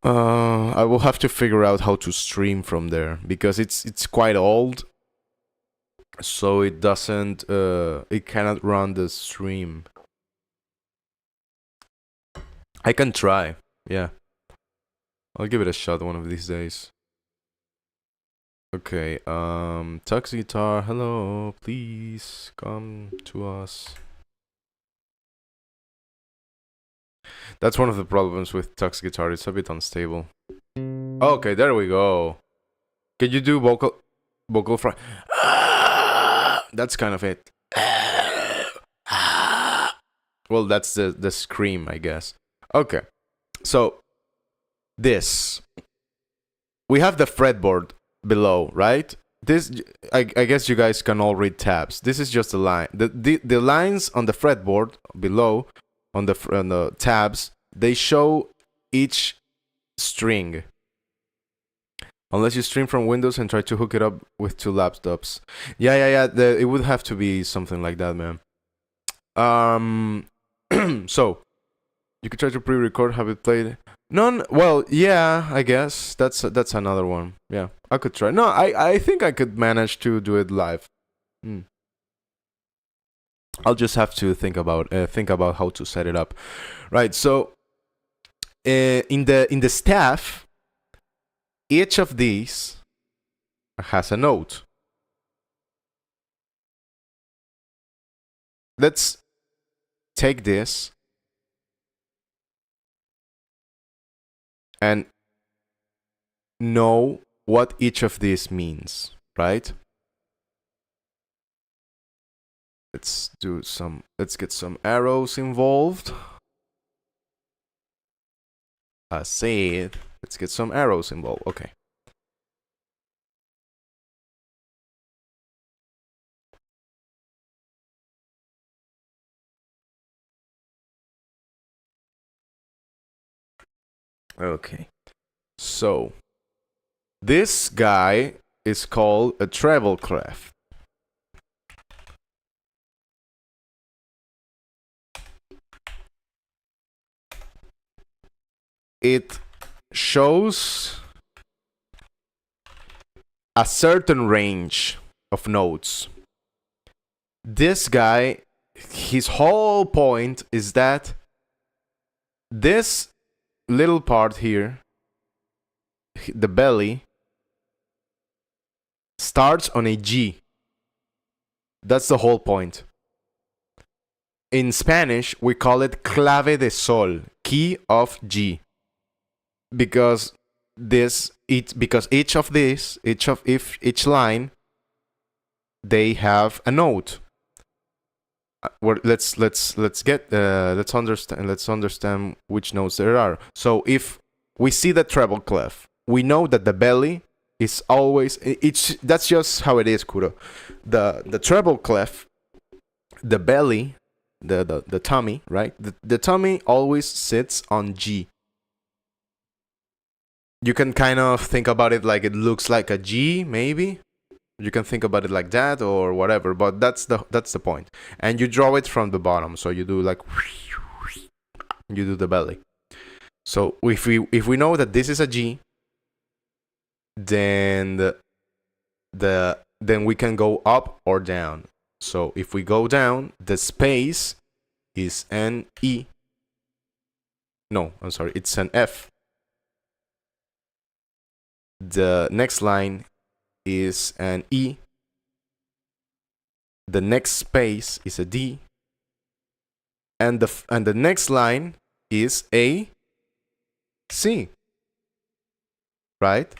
I will have to figure out how to stream from there, because it's quite old, so it doesn't it cannot run the stream. I can try. Yeah, I'll give it a shot one of these days. Okay, Tux Guitar, hello, please come to us. That's one of the problems with Tux Guitar, it's a bit unstable. Okay, there we go. Can you do vocal fry? That's kind of it. Well, that's the scream, I guess. Okay, so this. We have the fretboard below, right? This, I guess you guys can all read tabs. This is just a line. The lines on the fretboard below, on the tabs, they show each string. Unless you stream from Windows and try to hook it up with two laptops. Yeah. It would have to be something like that, man. So you could try to pre-record, have it played. None. Well, yeah, I guess that's another one. Yeah, I could try. No, I think I could manage to do it live. I'll just have to think about how to set it up. Right. So, in the staff, each of these has a note. Let's take this and know what each of these means, right? Let's get some arrows involved. I said, let's get some arrows involved. Okay. Okay. So, this guy is called a treble clef. It shows a certain range of notes. This guy, his whole point is that this little part here, the belly, starts on a G. That's the whole point. In Spanish, we call it clave de sol, key of G. Because each line, they have a note. Let's understand which notes there are. So if we see the treble clef, we know that the belly is always that's just how it is, Kuro. The treble clef, the belly, the tummy, right? The tummy always sits on G. You can kind of think about it like it looks like a G, maybe. You can think about it like that or whatever, but that's the point. And you draw it from the bottom, so you do like you do the belly. So if we know that this is a G, then then we can go up or down. So if we go down, the space is an E. No, I'm sorry, it's an F. The next line is an E. The next space is a D. And the next line is a C. Right?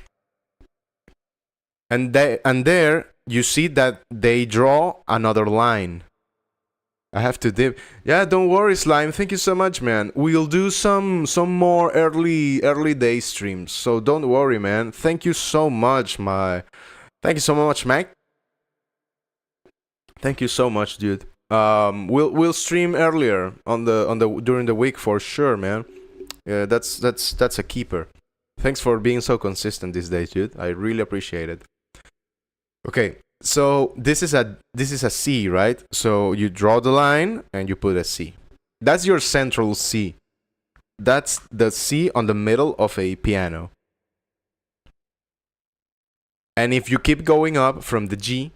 And there you see that they draw another line. I have to dip. Yeah, don't worry, Slime. Thank you so much, man. We'll do some more early day streams. So don't worry, man. Thank you so much, Mike. Thank you so much, Mike. Thank you so much, dude. We'll stream earlier on the during the week for sure, man. Yeah, that's a keeper. Thanks for being so consistent these days, dude. I really appreciate it. Okay. So this is a C, right? So you draw the line and you put a C. That's your central C. That's the C on the middle of a piano. And if you keep going up from the G,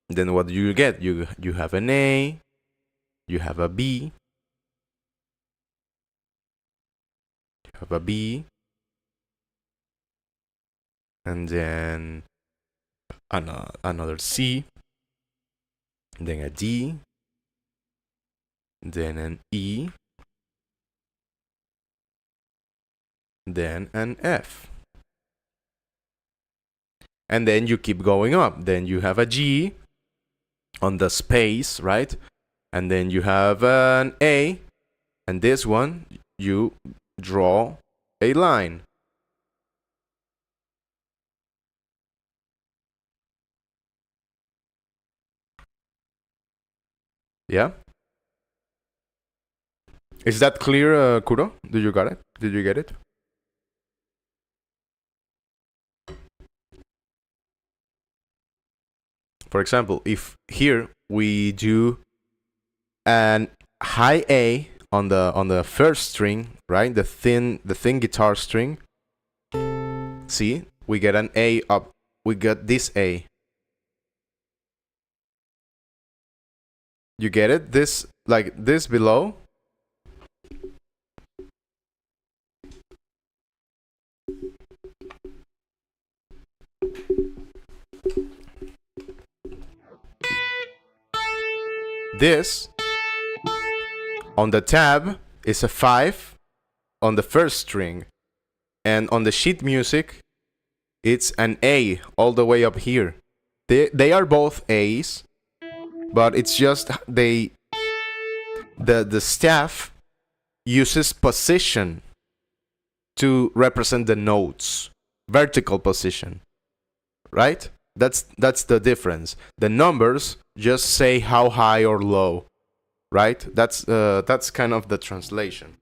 then what do you get? You have an A, you have a B, you have a B, and then another C, then a D, then an E, then an F. And then you keep going up. Then you have a G on the space, right? And then you have an A, and this one, you draw a line. Yeah? Is that clear, Kuro? Did you got it? Did you get it? For example, if here we do an high A on the first string, right? The thin guitar string. See, we get an A up. We get this A. You get it? This, like this below. This on the tab is a 5 on the first string, and on the sheet music it's an A all the way up here. They are both A's, but it's just the staff uses position to represent the notes, vertical position, right? That's the difference. The numbers just say how high or low, right? That's kind of the translation.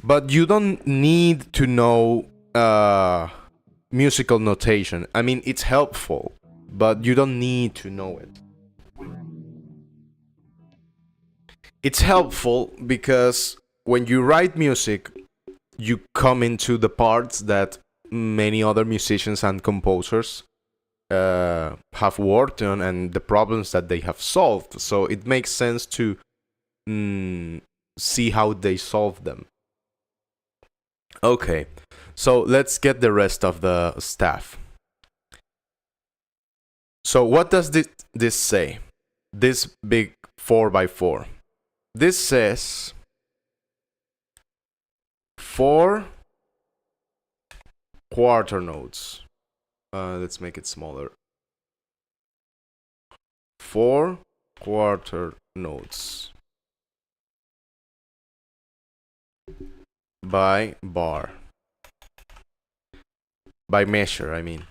But you don't need to know musical notation. I mean, it's helpful, but you don't need to know it. It's helpful because when you write music, you come into the parts that many other musicians and composers have worked on and the problems that they have solved. So it makes sense to see how they solve them. Okay, so let's get the rest of the staff. So what does this say? This big 4x4. This says 4 quarter notes. Let's make it smaller. 4 quarter notes by bar. By measure, I mean.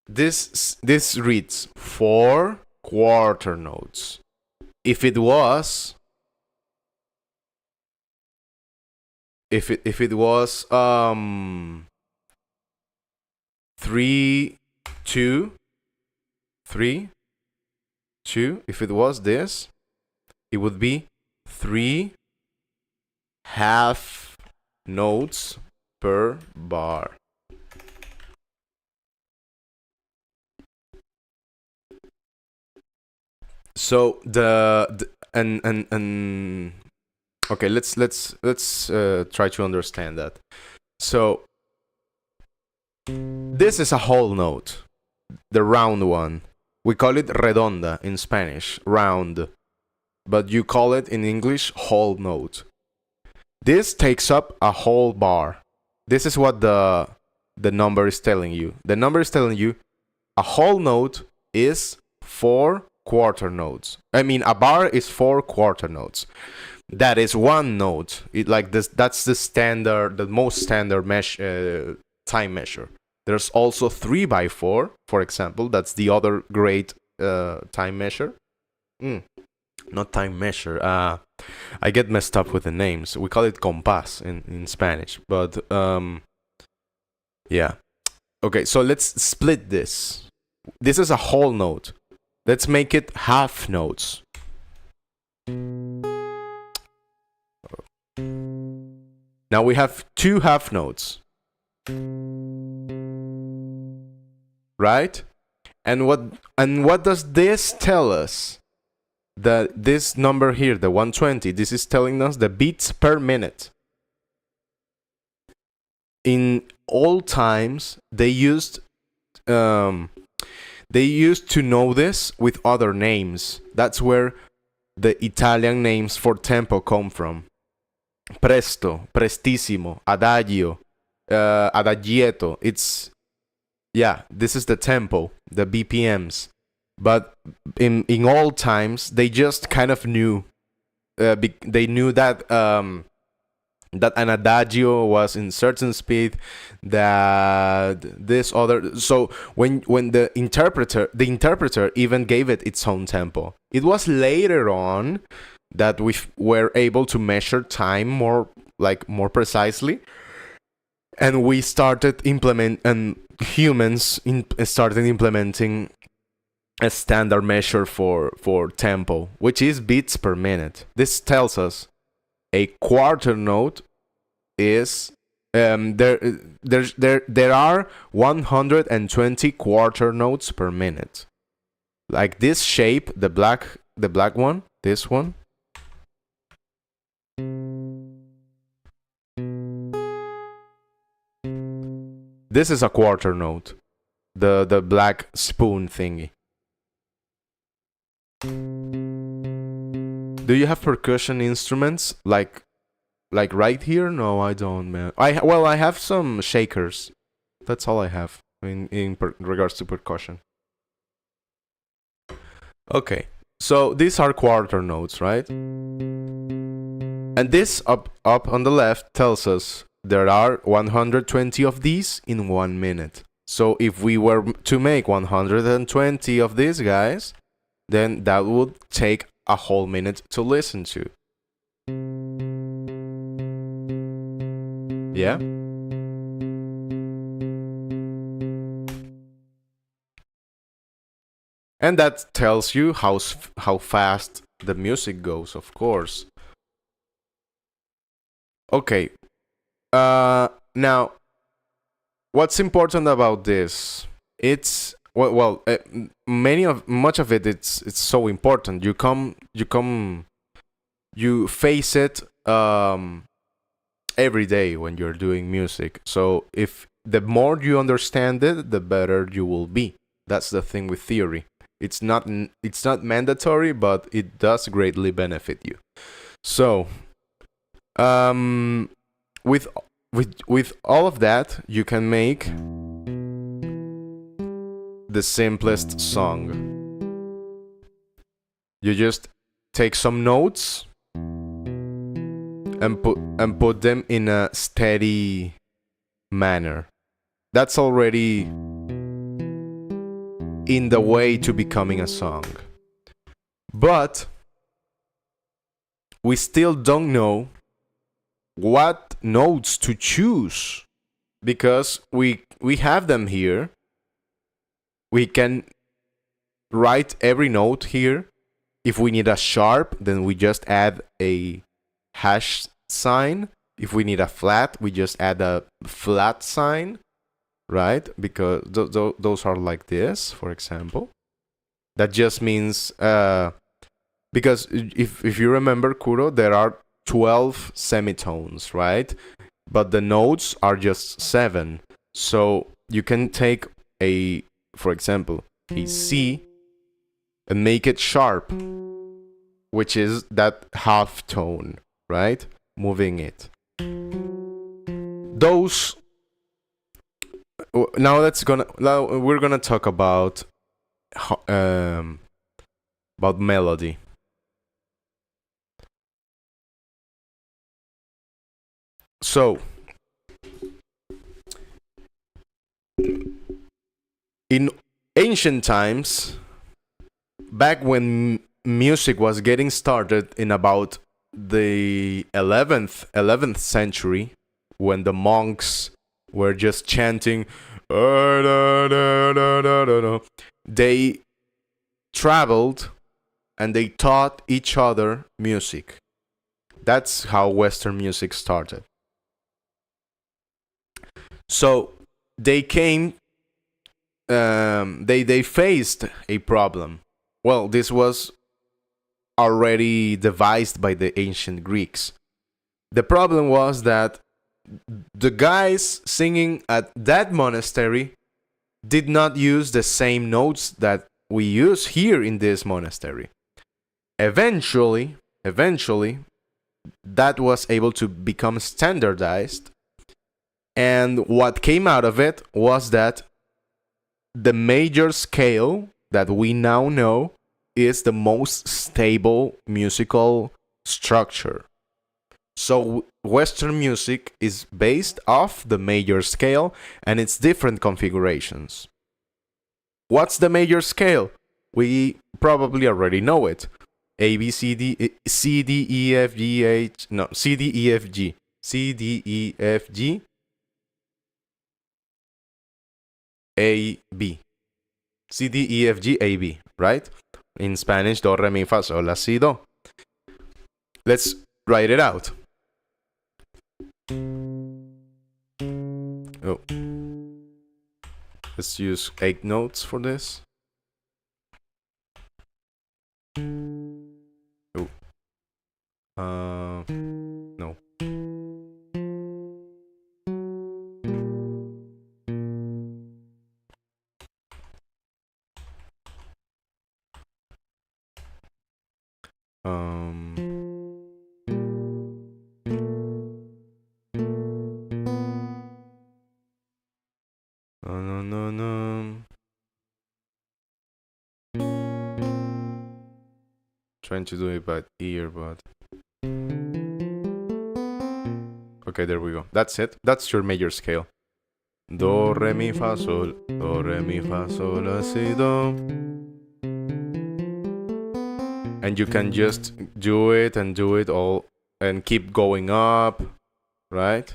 This reads 4 quarter notes. If it was 3 2 3 2, if it was this, it would be 3 half notes per bar. So okay, let's try to understand that. So this is a whole note, the round one. We call it redonda in Spanish, round, but you call it in English whole note. This takes up a whole bar. This is what the number is telling you. The number is telling you a whole note is 4 quarter notes. I mean, a bar is 4 quarter notes. That is one note. It like this. That's the standard, the most standard time measure. There's also 3x4, for example. That's the other great time measure. Not time measure. I get messed up with the names. We call it compás in Spanish. But yeah. Okay, so let's split this. This is a whole note. Let's make it half notes. Now we have 2 half notes. Right? And what does this tell us? This number here, the 120, this is telling us the beats per minute. In old times, they used they used to know this with other names. That's where the Italian names for tempo come from. Presto, prestissimo, adagio, adagietto. This is the tempo, the BPMs. But in old times, they just kind of knew. They knew that that an adagio was in certain speed, that this other. So when the interpreter even gave it its own tempo. It was later on that we were able to measure time more precisely, and we started started implementing a standard measure for tempo, which is beats per minute. This tells us a quarter note is there are 120 quarter notes per minute. Like this shape, the black one, this one. This is a quarter note. The black spoon thingy. Do you have percussion instruments like right here? No, I don't, man. I have some shakers. That's all I have in regards to percussion. Okay, so these are quarter notes, right? And this up on the left tells us there are 120 of these in 1 minute. So if we were to make 120 of these guys, then that would take a whole minute to listen to. Yeah? And that tells you how fast the music goes, of course. Okay. Now, what's important about this? It's much of it. It's so important. You face it every day when you're doing music. So if the more you understand it, the better you will be. That's the thing with theory. It's not mandatory, but it does greatly benefit you. So, with all of that, you can make the simplest song. You just take some notes and put them in a steady manner. That's already in the way to becoming a song. But we still don't know what notes to choose, because we have them here. We can write every note here. If we need a sharp, then we just add a hash sign. If we need a flat, we just add a flat sign, right? Because those are like this, for example. That just means because if you remember, Kuro, there are 12 semitones, right? But the notes are just 7. So you can take for example, a C and make it sharp, which is that half tone, right? Moving it. Those. Now we're gonna talk about melody. So, in ancient times, back when music was getting started in about the 11th century, when the monks were just chanting, they traveled and they taught each other music. That's how Western music started. So they came, they faced a problem. Well, this was already devised by the ancient Greeks. The problem was that the guys singing at that monastery did not use the same notes that we use here in this monastery. Eventually, that was able to become standardized, and what came out of it was that the major scale that we now know is the most stable musical structure. So Western music is based off the major scale and its different configurations. What's the major scale? We probably already know it. A, B, C, D, C, D, E, F, G, H, no, C, D, E, F, G. C, D, E, F, G, A, B. C, D, E, F, G, A, B, right? In Spanish, do, re, mi, fa, sol, la, si, do. Let's write it out. Oh. Let's use 8 notes for this. Oh. No. No. Trying to do it by ear, but okay, there we go. That's it. That's your major scale. Do, re, mi, fa, sol. Do, re, mi, fa, sol, la, si, do. And you can just do it and do it all and keep going up, right?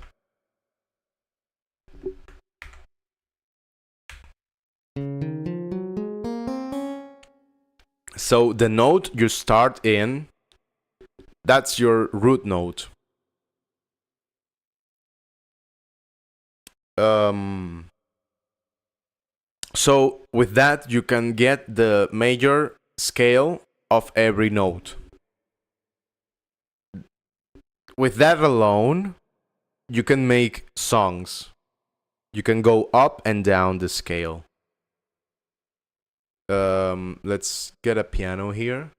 So the note you start in, that's your root note. So with that, you can get the major scale of every note. With that alone, you can make songs. You can go up and down the scale. Let's get a piano here.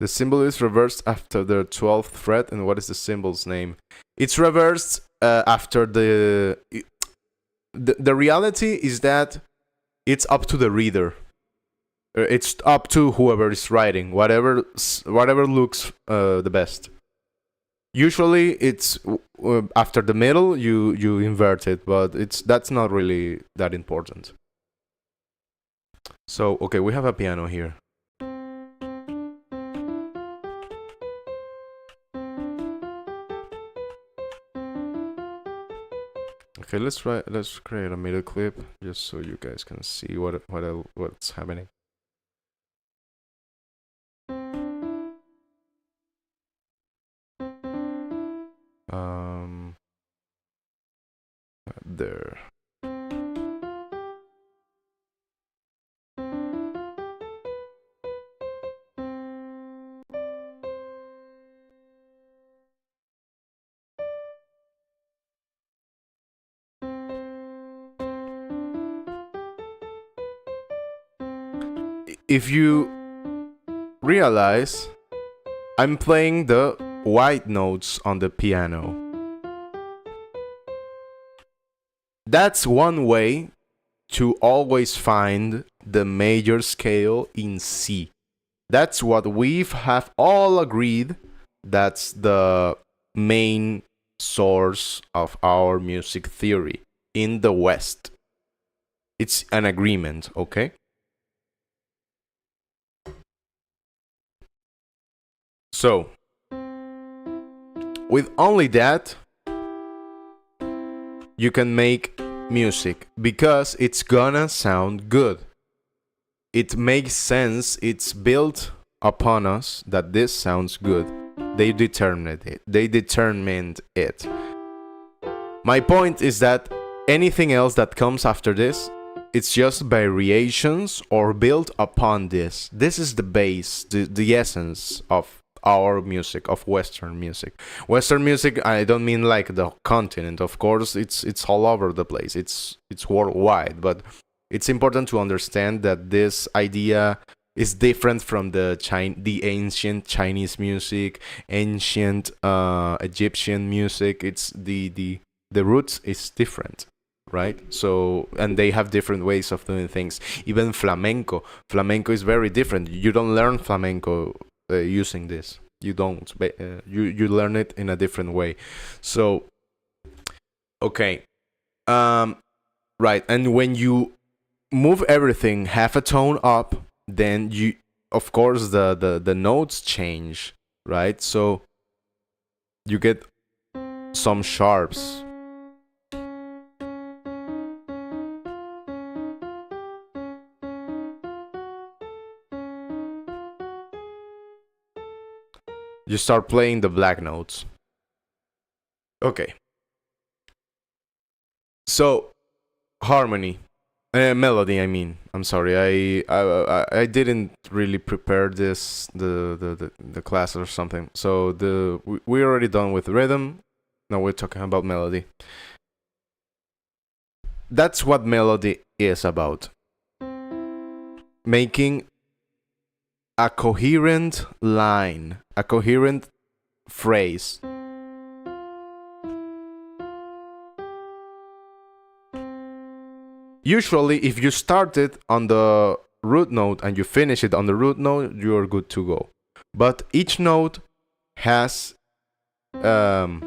The symbol is reversed after the 12th fret, and what is the symbol's name? It's reversed after the reality is that it's up to the reader. It's up to whoever is writing, whatever looks the best. Usually, it's after the middle you invert it, but that's not really that important. So okay, we have a piano here. Okay, let's create a middle clip just so you guys can see what's happening. There. If you realize, I'm playing the white notes on the piano. That's one way to always find the major scale in C. That's what we have all agreed. That's the main source of our music theory in the West. It's an agreement, okay? So, with only that, you can make music because it's gonna sound good. It makes sense. It's built upon us that this sounds good. They determined it. My point is that anything else that comes after this It's just variations or built upon this. This is the base, the essence of our music, of Western music. Western music, I don't mean like the continent. Of course, it's all over the place. It's worldwide, but it's important to understand that this idea is different from the ancient Chinese music, ancient Egyptian music. It's the roots is different, right? So, and they have different ways of doing things. Even flamenco is very different. You don't learn flamenco using this. You don't. You learn it in a different way. So, okay, right. And when you move everything half a tone up, then you, of course, the notes change, right? So you get some sharps. You start playing the black notes. Okay. So harmony, melody. I mean, I'm sorry. I didn't really prepare this the class or something. So we're already done with rhythm. Now we're talking about melody. That's what melody is about. Making a coherent line, a coherent phrase. Usually, if you start it on the root note and you finish it on the root note, you're good to go. But each note has a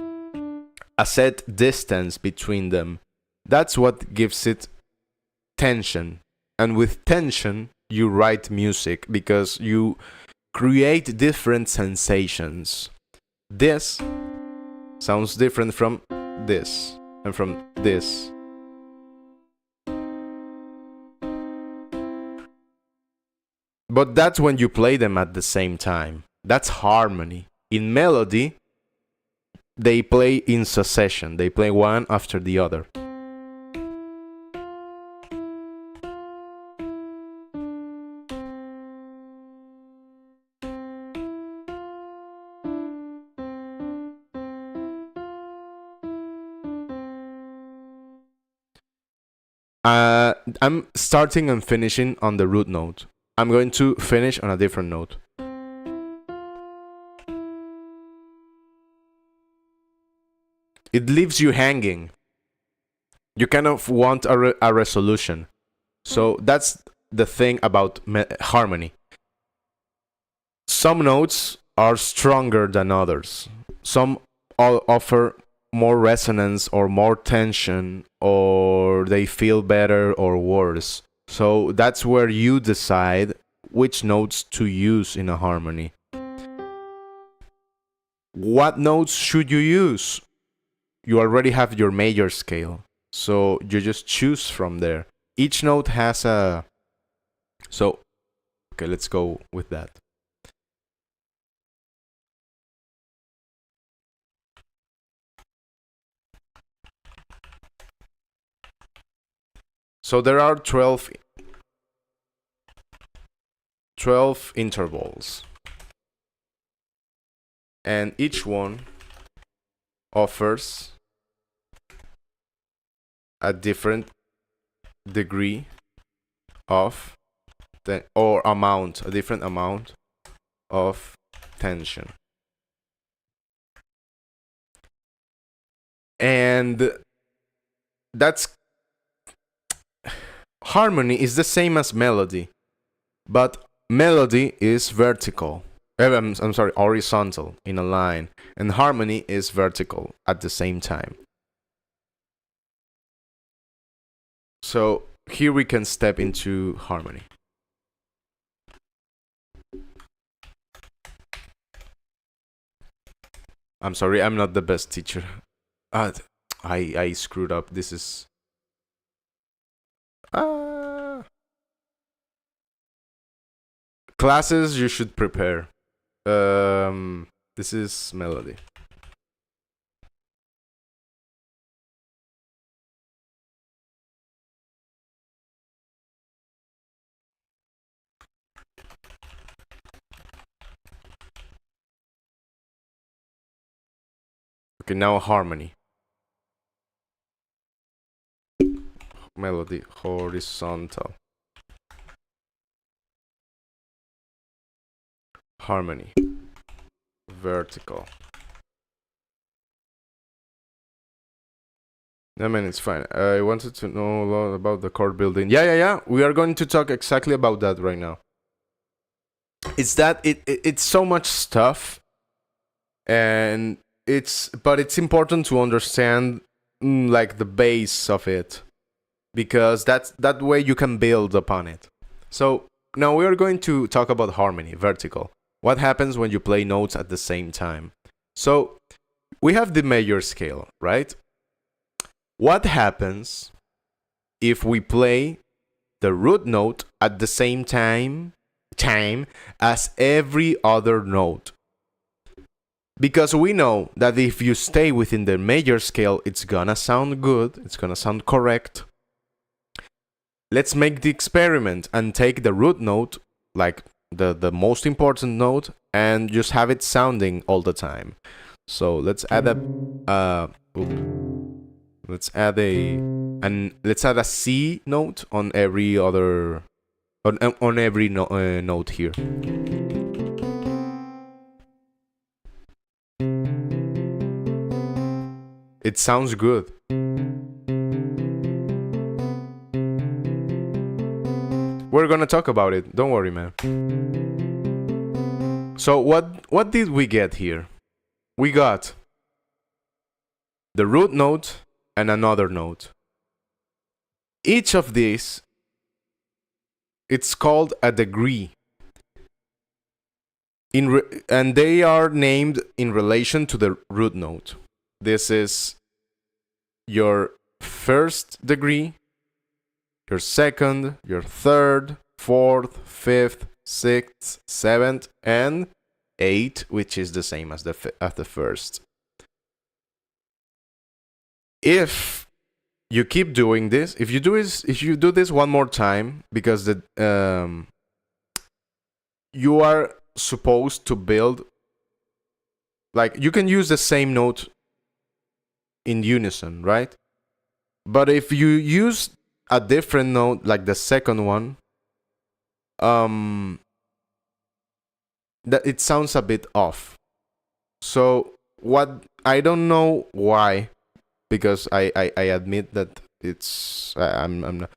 set distance between them. That's what gives it tension. And with tension, you write music because you create different sensations. This sounds different from this and from this. But that's when you play them at the same time. That's harmony. In melody, they play in succession. They play one after the other. I'm starting and finishing on the root note. I'm going to finish on a different note. It leaves you hanging. You kind of want a resolution. So that's the thing about harmony. Some notes are stronger than others. Some offer more resonance or more tension, or they feel better or worse. So that's where you decide which notes to use in a harmony. What notes should you use? You already have your major scale, so you just choose from there. Each note has a... So, okay, let's go with that. So there are 12 intervals. And each one offers a different degree of a different amount of tension. And that's harmony is the same as melody, but melody is vertical. I'm sorry, horizontal in a line, and harmony is vertical at the same time. So here we can step into harmony. I'm sorry, I'm not the best teacher. I screwed up. This is... Classes you should prepare. This is melody. Okay, now harmony. Melody, horizontal. Harmony, vertical. I mean, it's fine. I wanted to know a lot about the chord building. Yeah. We are going to talk exactly about that right now. It's that it's so much stuff, and but it's important to understand like the base of it, because that way you can build upon it. So now we are going to talk about harmony, vertical. What happens when you play notes at the same time? So we have the major scale, right? What happens if we play the root note at the same time as every other note? Because we know that if you stay within the major scale, it's gonna sound good, it's gonna sound correct. Let's make the experiment and take the root note, like the most important note, and just have it sounding all the time. So let's add let's add a C note on every other on every note here. It sounds good. We're gonna talk about it. Don't worry, man. So what did we get here? We got the root note and another note. Each of these, it's called a degree. And they are named in relation to the root note. This is your first degree, your second, your third, fourth, fifth, sixth, seventh, and eighth, which is the same as the first. If you keep doing this, if you do this one more time, because you are supposed to build, like, you can use the same note in unison, right? But if you use a different note, like the second one, that it sounds a bit off. So I don't know why, because I admit that I'm not,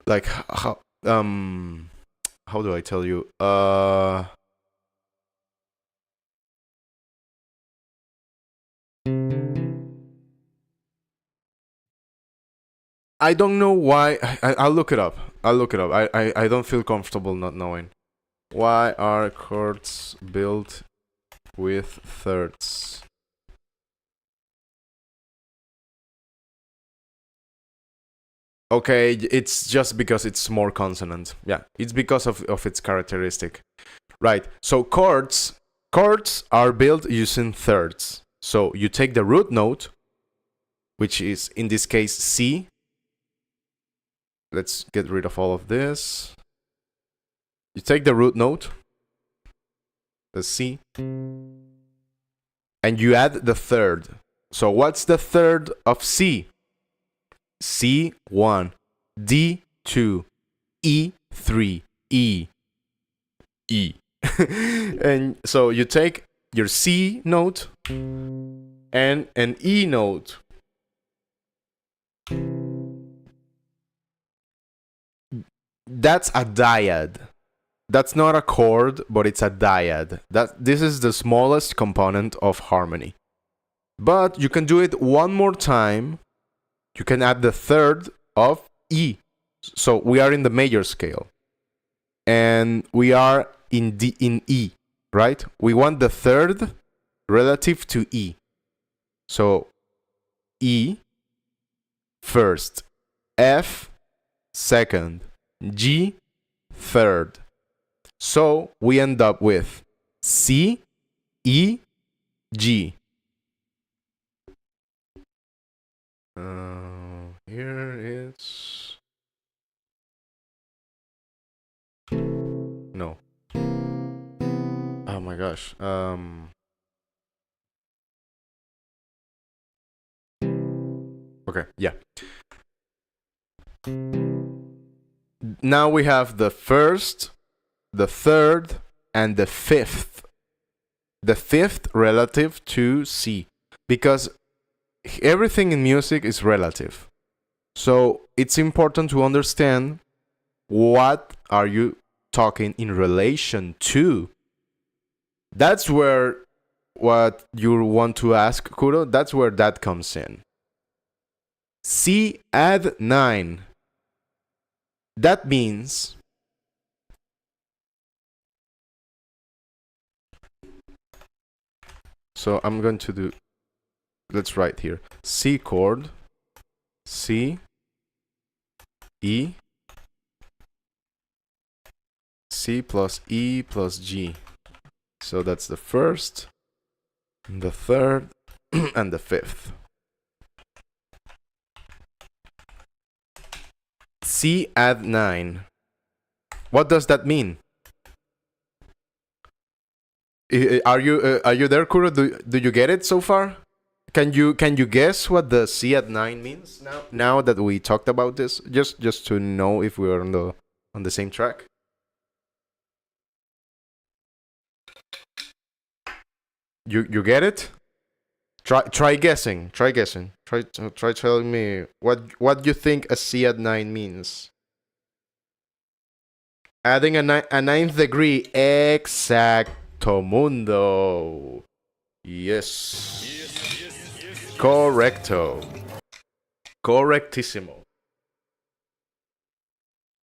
like, how do I tell you? I don't know why. I'll look it up. I don't feel comfortable not knowing. Why are chords built with thirds? Okay, it's just because it's more consonant. Yeah, it's because of its characteristic. Right, so chords are built using thirds. So you take the root note, which is in this case C. Let's get rid of all of this. You take the root note, the C, and you add the third. So what's the third of C? C1, D2, E3, E. And so you take your C note and an E note. That's a dyad. That's not a chord, but it's a dyad. This is the smallest component of harmony. But you can do it one more time. You can add the third of E. So we are in the major scale. And we are in E, right? We want the third relative to E. So E first, F second, G third. So we end up with C, E, G. Here it's... No. Oh my gosh. Okay, yeah. Now we have the first, the third, and the fifth. The fifth relative to C. Because everything in music is relative. So it's important to understand what are you talking in relation to. That's where what you want to ask, Kuro, that's where that comes in. C add 9. That means so I'm going to do, let's write here, C chord, C, E, C plus E plus G. So that's the first, the third, and the fifth. C add 9. What does that mean? Are you there, Kuro? Do you get it so far? Can you guess what the C at 9 means now that we talked about this? Just to know if we're on the same track. You get it? Try guessing. Try telling me what you think a C at 9 means. Adding a ninth degree. Exacto mundo. Yes. Correcto. Correctissimo.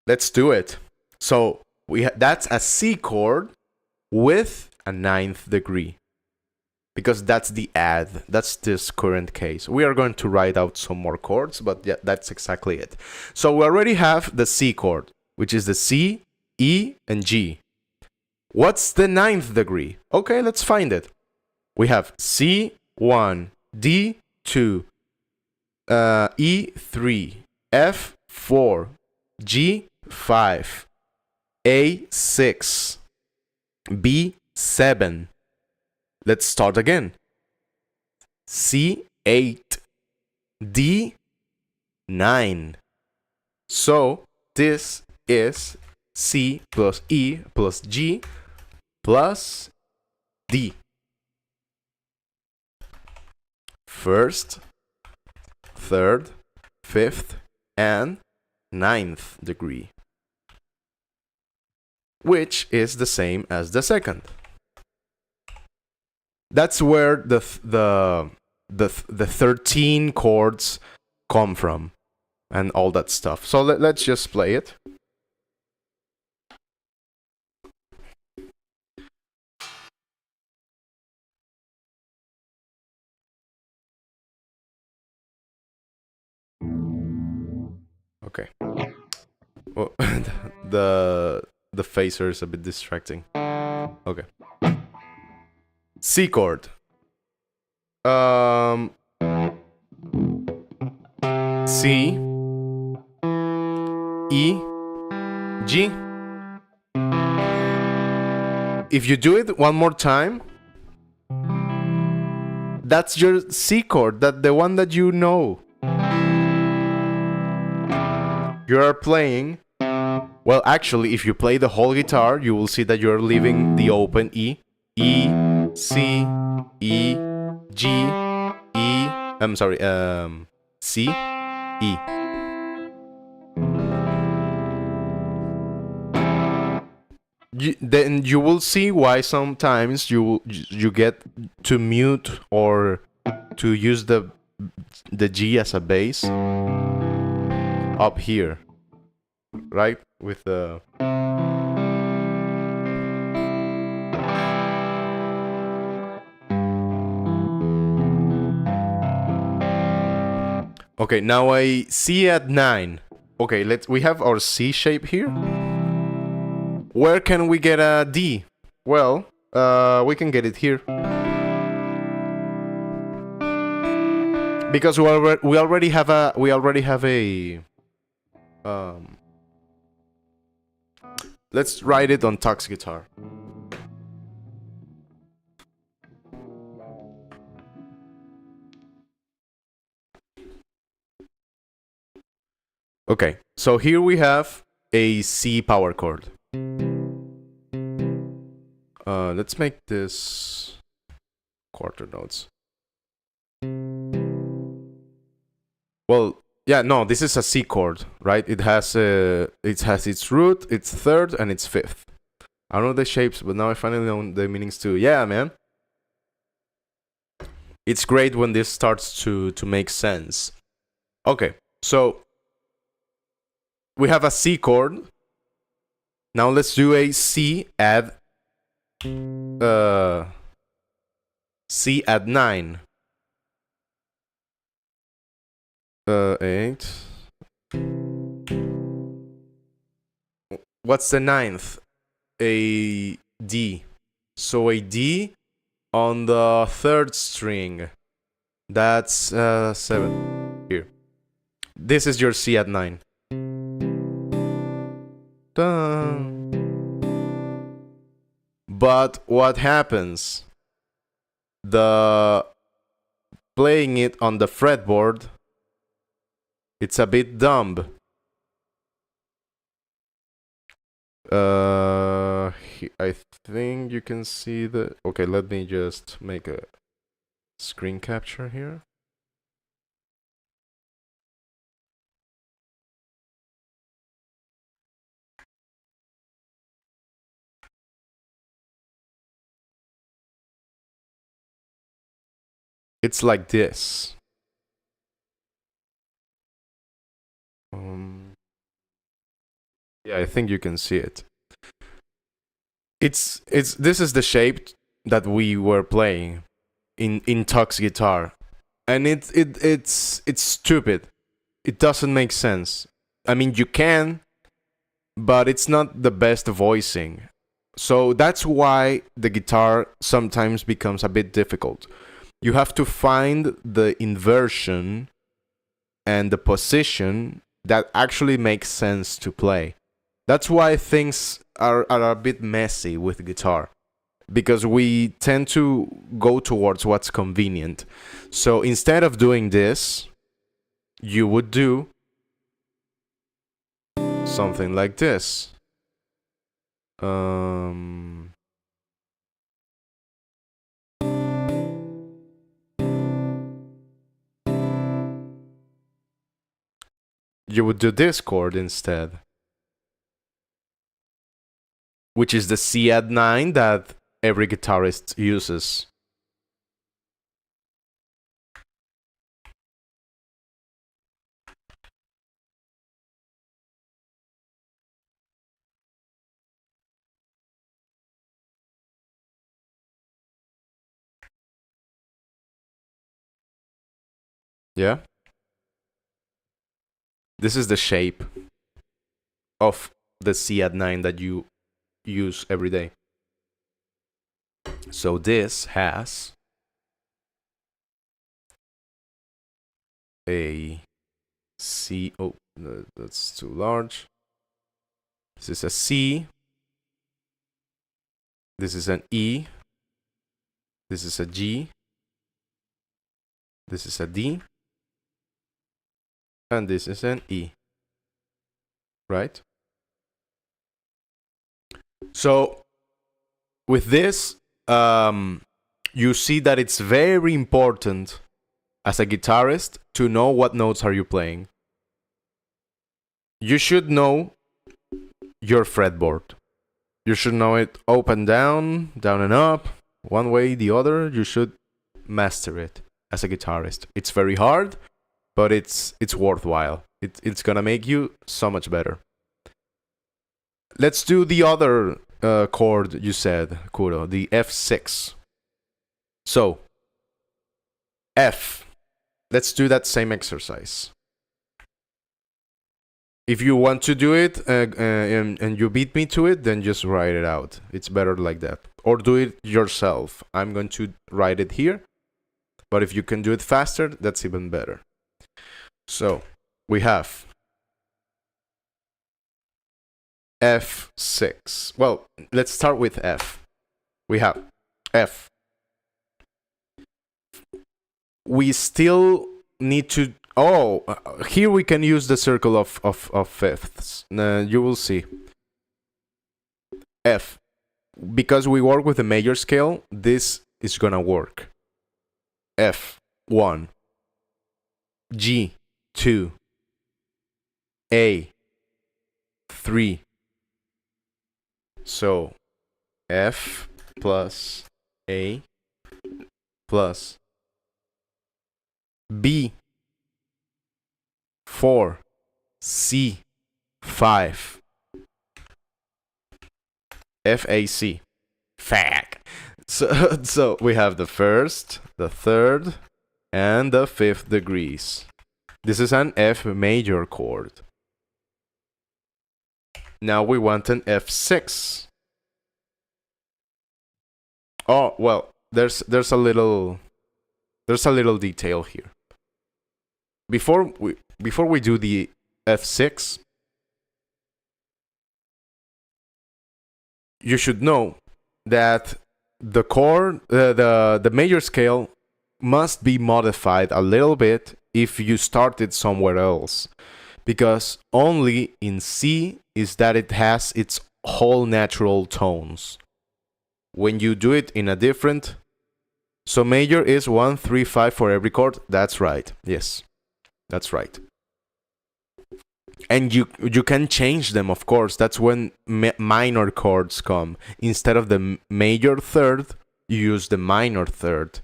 Let's do it. So that's a C chord with a ninth degree. Because that's the add. That's this current case. We are going to write out some more chords, but yeah, that's exactly it. So we already have the C chord, which is the C, E, and G. What's the ninth degree? Okay, let's find it. We have C1, D2, E3, F4, G5, A6, B7. Let's start again. C8, D9. So this is C plus E plus G plus D. First, third, fifth, and ninth degree, which is the same as the second. That's where the 13 chords come from and all that stuff. So let's just play it. Okay. Well, the phaser is a bit distracting. Okay. C chord. C, E, G. If you do it one more time, that's your C chord, the one that you know. You are playing. Well, actually, if you play the whole guitar, you will see that you're leaving the open E, E, C, E, G, E. I'm sorry, C, E. Then you will see why sometimes you get to mute or to use the G as a bass up here, right? With the okay, now I C at 9. Okay, we have our C shape here. Where can we get a D? Well, we can get it here. Because we already have a let's write it on Tux guitar. Okay, so here we have a C power chord. Let's make this quarter notes. Well, yeah, no, this is a C chord, right? It has its root, its third, and its fifth. I don't know the shapes, but now I finally know the meanings too. Yeah, man. It's great when this starts to make sense. Okay, so we have a C chord. Now let's do a C add C add 9. 8. What's the ninth? A D. So a D on the third string. That's 7. Here. This is your C add 9. Dun. But what happens? The playing it on the fretboard, it's a bit dumb. I think you can see the... Okay, let me just make a screen capture here. It's like this. Yeah, I think you can see it. This is the shape that we were playing in Tux guitar, and it's stupid. It doesn't make sense. I mean, you can, but it's not the best voicing. So that's why the guitar sometimes becomes a bit difficult. You have to find the inversion and the position that actually makes sense to play. That's why things are a bit messy with guitar, because we tend to go towards what's convenient. So instead of doing this, you would do something like this. You would do this chord instead, which is the C add 9 that every guitarist uses. Yeah? This is the shape of the C add 9 that you use every day. So this has a C. Oh, that's too large. This is a C. This is an E. This is a G. This is a D. And this is an E. Right? So with this, you see that it's very important as a guitarist to know what notes are you playing. You should know your fretboard. You should know it up and down, down and up, one way, the other. You should master it as a guitarist. It's very hard, but it's worthwhile. It's gonna make you so much better. Let's do the other chord you said, Kuro, the F6. So, F. Let's do that same exercise. If you want to do it and you beat me to it, then just write it out. It's better like that. Or do it yourself. I'm going to write it here. But if you can do it faster, that's even better. So, we have F6. Well, let's start with F. We have F. We still need to Oh, here we can use the circle of fifths. You will see. F. Because we work with the major scale, this is gonna work. F, 1. G, 2. A, 3. So, F plus A plus B, 4. C, 5. FAC. Fac. So we have the first, the third, and the fifth degrees. This is an F major chord. Now we want an F6. Oh, well, there's a little detail here. Before we do the F6, you should know that the chord, the major scale must be modified a little bit if you started somewhere else, because only in C is that it has its whole natural tones. When you do it in a different, so major is 1, 3, 5 for every chord. That's right. Yes, that's right. And you can change them, of course. That's when minor chords come. Instead of the major third, you use the minor third.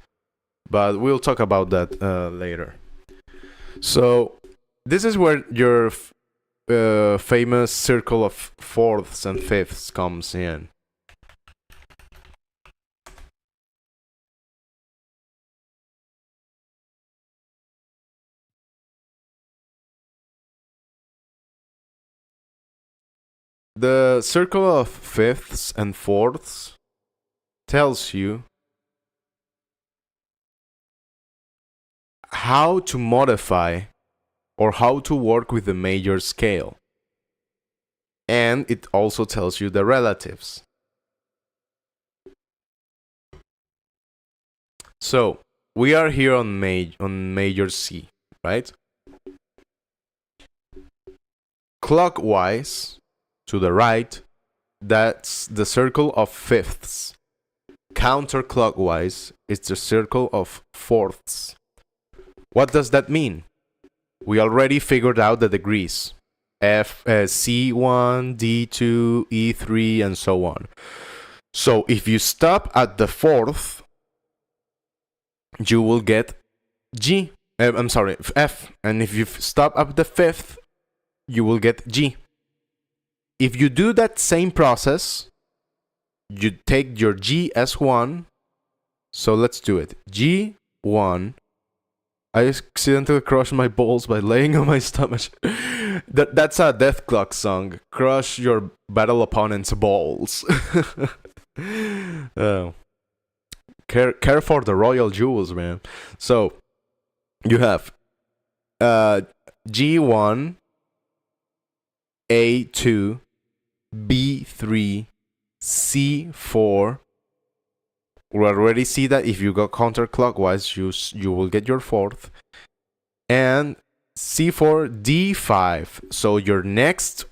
But we'll talk about that later. So this is where your famous circle of fourths and fifths comes in. The circle of fifths and fourths tells you how to modify or how to work with the major scale. And it also tells you the relatives. So, we are here on major C, right? Clockwise, to the right, that's the circle of fifths. Counterclockwise, it's the circle of fourths. What does that mean? We already figured out the degrees. C1, D2, E3, and so on. So if you stop at the fourth, you will get G. F. And if you stop at the fifth, you will get G. If you do that same process, you take your G as 1. So let's do it. G1. I accidentally crushed my balls by laying on my stomach. That's a Death Clock song. Crush your battle opponent's balls. Care for the royal jewels, man. So, you have G1, A2, B3, C4. We already see that if you go counterclockwise, you will get your fourth. And C4, D5. So your next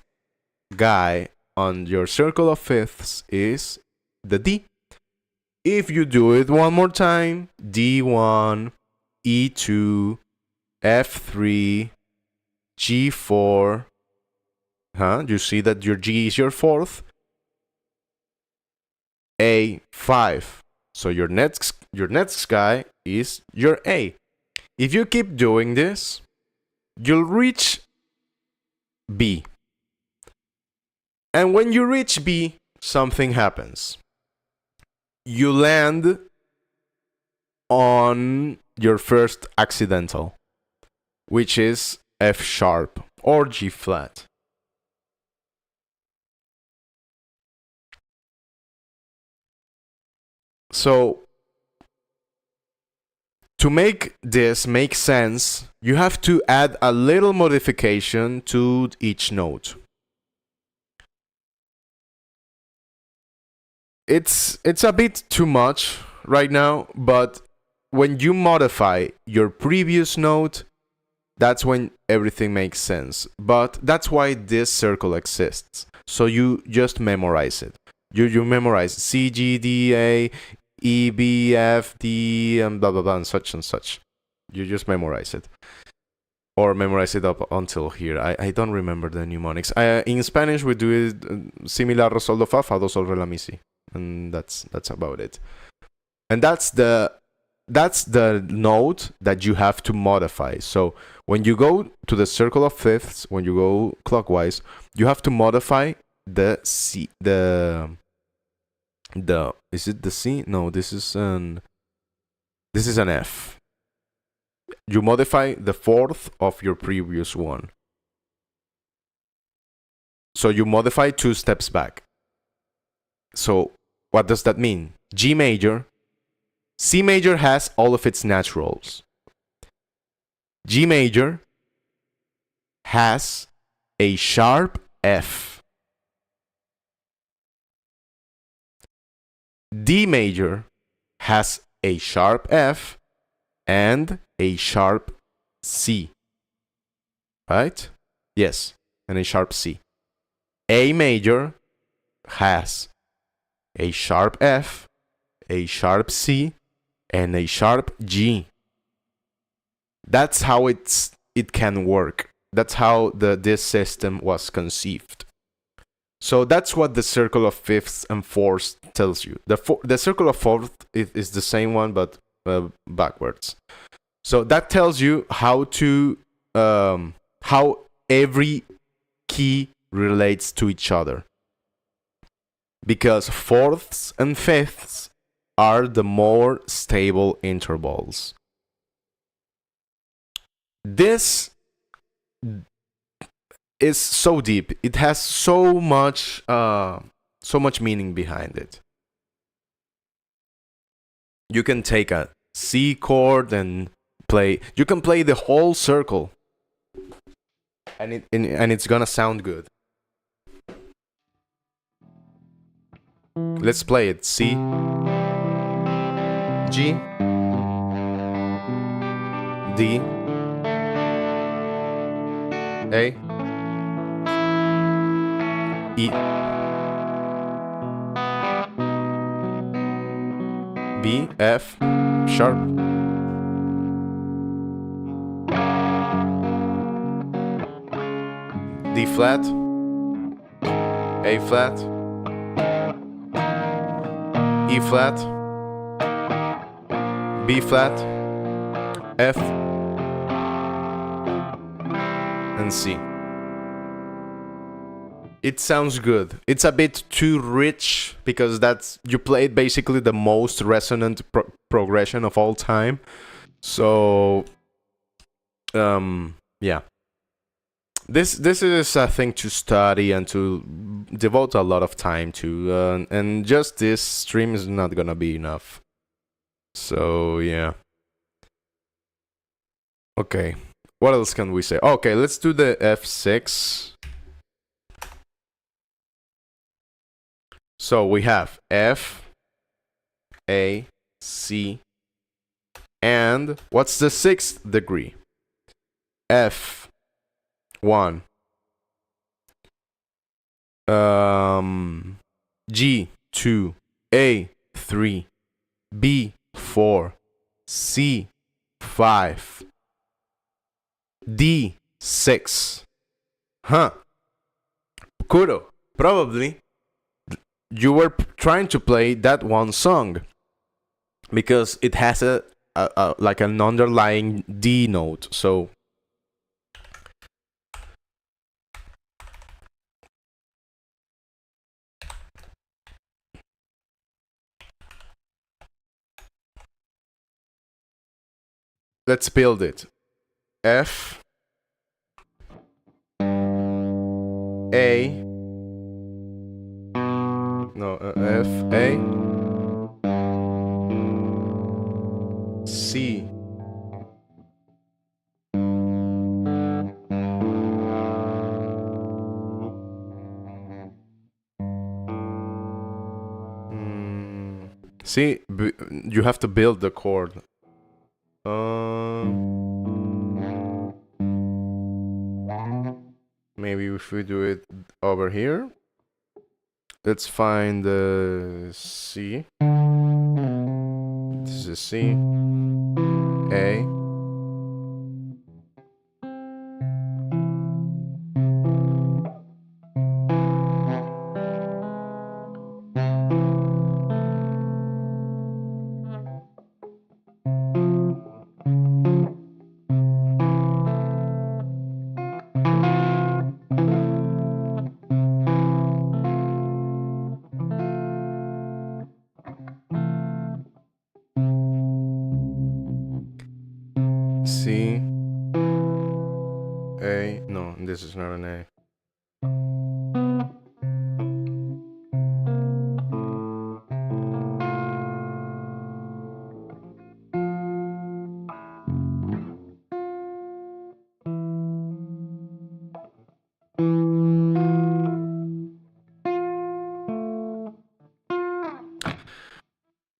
guy on your circle of fifths is the D. If you do it one more time, D1, E2, F3, G4. You see that your G is your fourth. A5. So your next guy is your A. If you keep doing this, you'll reach B. And when you reach B, something happens. You land on your first accidental, which is F sharp or G flat. So, to make this make sense, you have to add a little modification to each note. It's a bit too much right now, but when you modify your previous note, That's when everything makes sense. But that's why this circle exists. So you just memorize it. You memorize C, G, D, A, E, B, F, D, and blah, blah, blah, and such and such. You just memorize it. Or memorize it up until here. I don't remember the mnemonics. In Spanish, we do it similar sol do fa, fa do sol re la mi si, and that's about it. And that's the note that you have to modify. So when you go to the circle of fifths, when you go clockwise, you have to modify the C. Is it the C? No, this is an F. You modify the fourth of your previous one. So you modify 2 steps back. So what does that mean? G major. C major has all of its naturals. G major has a sharp F. D major has a sharp F and a sharp C. Right? Yes, and a sharp C. A major has a sharp F, a sharp C, and a sharp G. That's how it can work. That's how this system was conceived. So that's what the circle of fifths and fourths tells you. The circle of fourth is the same one, but backwards. So that tells you how every key relates to each other. Because fourths and fifths are the more stable intervals. This is so deep. It has so much meaning behind it. You can take a C chord and play. You can play the whole circle, and it's gonna sound good. Let's play it. C, G, D, A, E, B, F, sharp, D flat, A flat, E flat, B flat, F, and C. It sounds good. It's a bit too rich because you played basically the most resonant progression of all time. So, yeah. This is a thing to study and to devote a lot of time to, and just this stream is not gonna be enough. So yeah. Okay, what else can we say? Okay, let's do the F6. So we have F, A, C, and what's the 6th degree? F1, G2, A3, B4, C5, D6. Huh. Kuro, probably you were trying to play that one song because it has a like an underlying D note. So let's build it. F, A, no, F, A, C, see, you have to build the chord. Maybe if we do it over here. Let's find the C. This is C. A. C. A. No, this is not an A.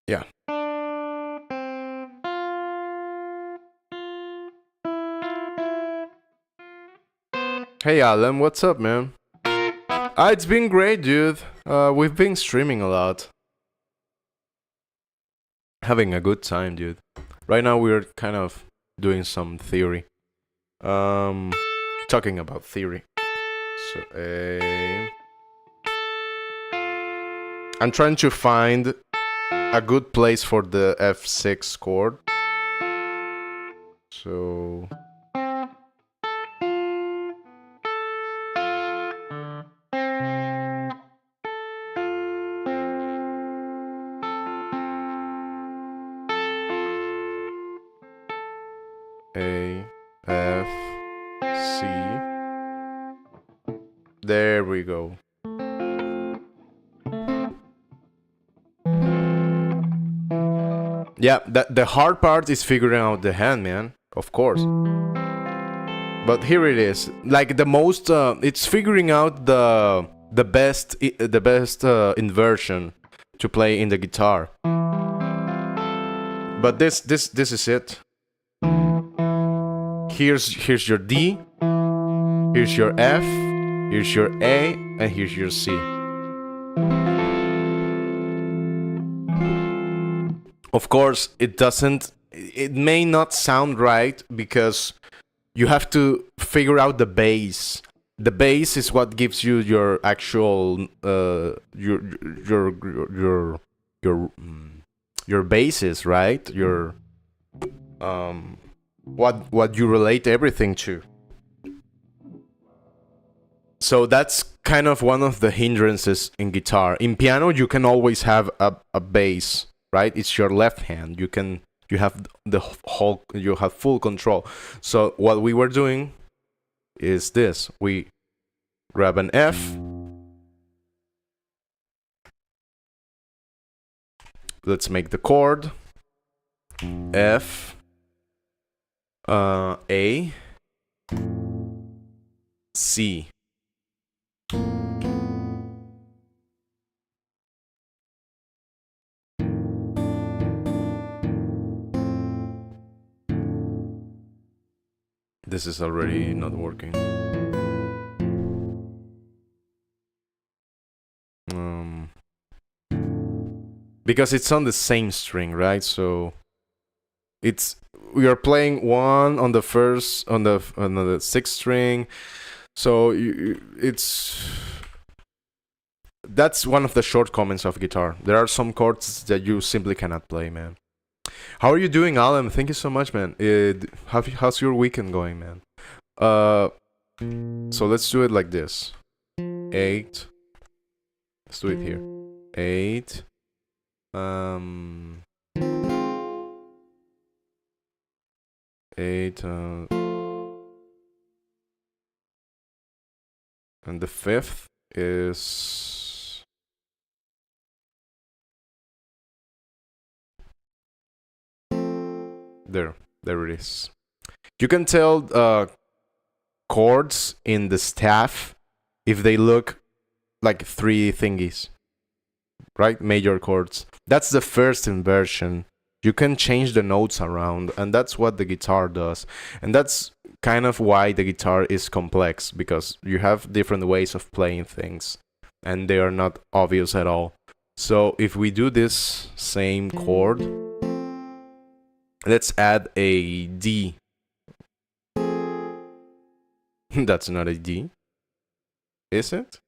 Yeah. Hey Alan, what's up, man? It's been great, dude. We've been streaming a lot. Having a good time, dude. Right now we're kind of doing some theory. Talking about theory. So, I'm trying to find a good place for the F6 chord. So... A, F, C. There we go. Yeah, the hard part is figuring out the hand, man. Of course. But here it is. Like the most, it's figuring out the best inversion to play in the guitar. But this is it. Here's your D, here's your F, here's your A, and here's your C. Of course, it may not sound right because you have to figure out the bass. The bass is what gives you your actual your basis, right? Your what you relate everything to. So that's kind of one of the hindrances in guitar. In piano, you can always have a bass, right? It's your left hand. You have full control. So what we were doing is this. We grab an F. Let's make the chord. F. A, C. This is already not working. Because it's on the same string, right? So we are playing one on the first on the sixth string, so that's one of the shortcomings of guitar. There are some chords that you simply cannot play, man. How are you doing, Alan? Thank you so much, man. How's your weekend going, man? So let's do it like this. 8. Let's do it here. 8. 8, and the 5th is there it is. You can tell chords in the staff if they look like 3 thingies, right? Major chords. That's the first inversion. You can change the notes around, and that's what the guitar does. And that's kind of why the guitar is complex, because you have different ways of playing things and they are not obvious at all. So if we do this same chord, let's add a D. That's not a D, is it?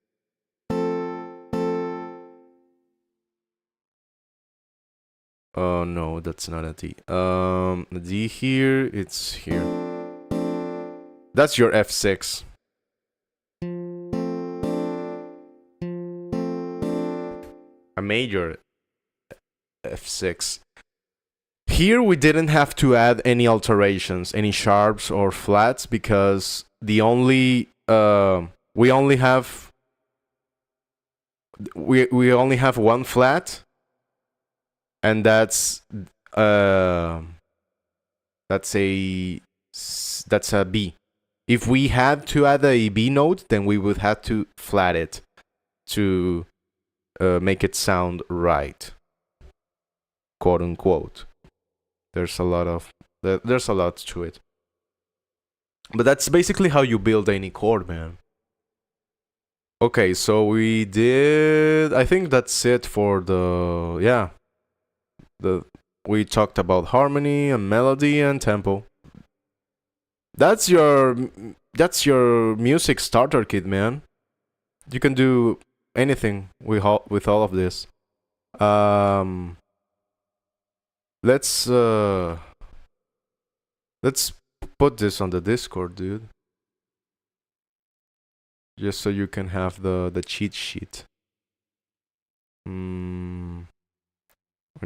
Oh no, that's not a D. The D here, it's here. That's your F6. A major F6. Here we didn't have to add any alterations, any sharps or flats, because we only have one flat, and that's a B. If we had to add a B note, then we would have to flat it to make it sound right, quote unquote. There's a lot to it, but that's basically how you build any chord, man. Okay, so we did. I think that's it for we talked about harmony and melody and tempo. That's your music starter kit, man. You can do anything with all of this. Let's put this on the Discord, dude. Just so you can have the cheat sheet. I'm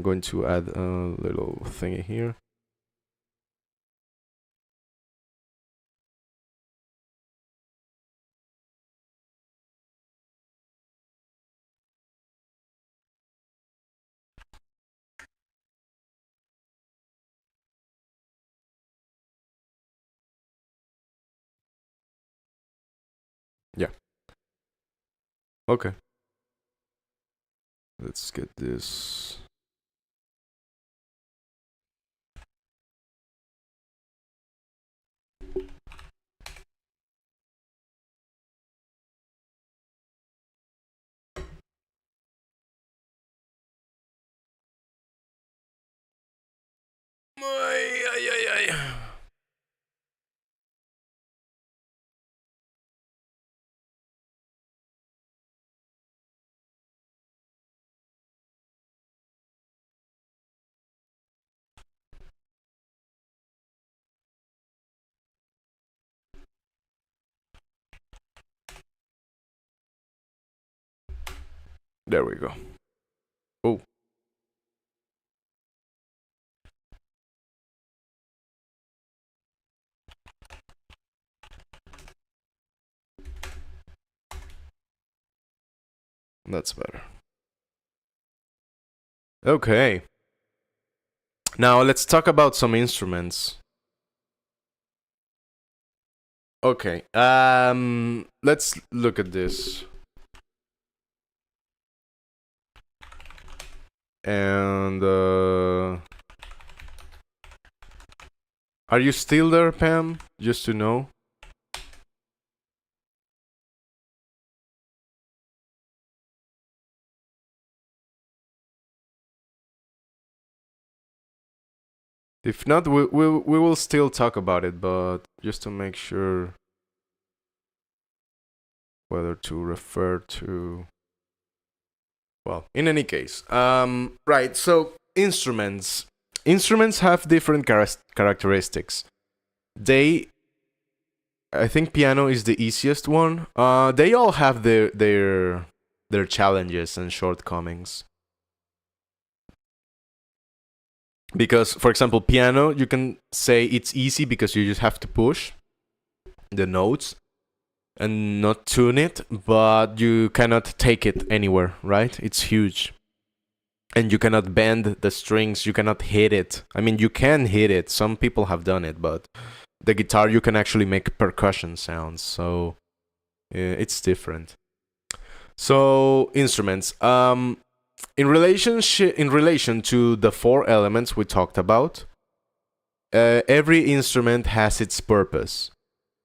going to add a little thingy here. Yeah. Okay. Let's get this. There we go. Oh. That's better. Okay. Now let's talk about some instruments. Okay. Let's look at this. And are you still there, Pam? Just to know. If not, we will still talk about it, but just to make sure whether to refer to. Well, in any case, right. So instruments have different characteristics. I think piano is the easiest one. They all have their challenges and shortcomings. Because, for example, piano, you can say it's easy because you just have to push the notes and not tune it, but you cannot take it anywhere, right? It's huge. And you cannot bend the strings, you cannot hit it. I mean, you can hit it. Some people have done it, but the guitar, you can actually make percussion sounds, so it's different. So, instruments. In relation to the 4 elements we talked about, every instrument has its purpose.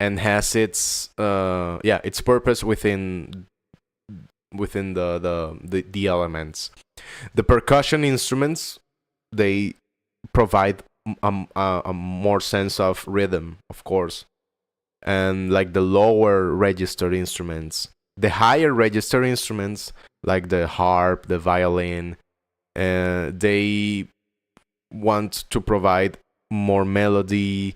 and has its its purpose within the elements. The percussion instruments, they provide a more sense of rhythm, of course, and like the lower register instruments. The higher register instruments, like the harp, the violin, they want to provide more melody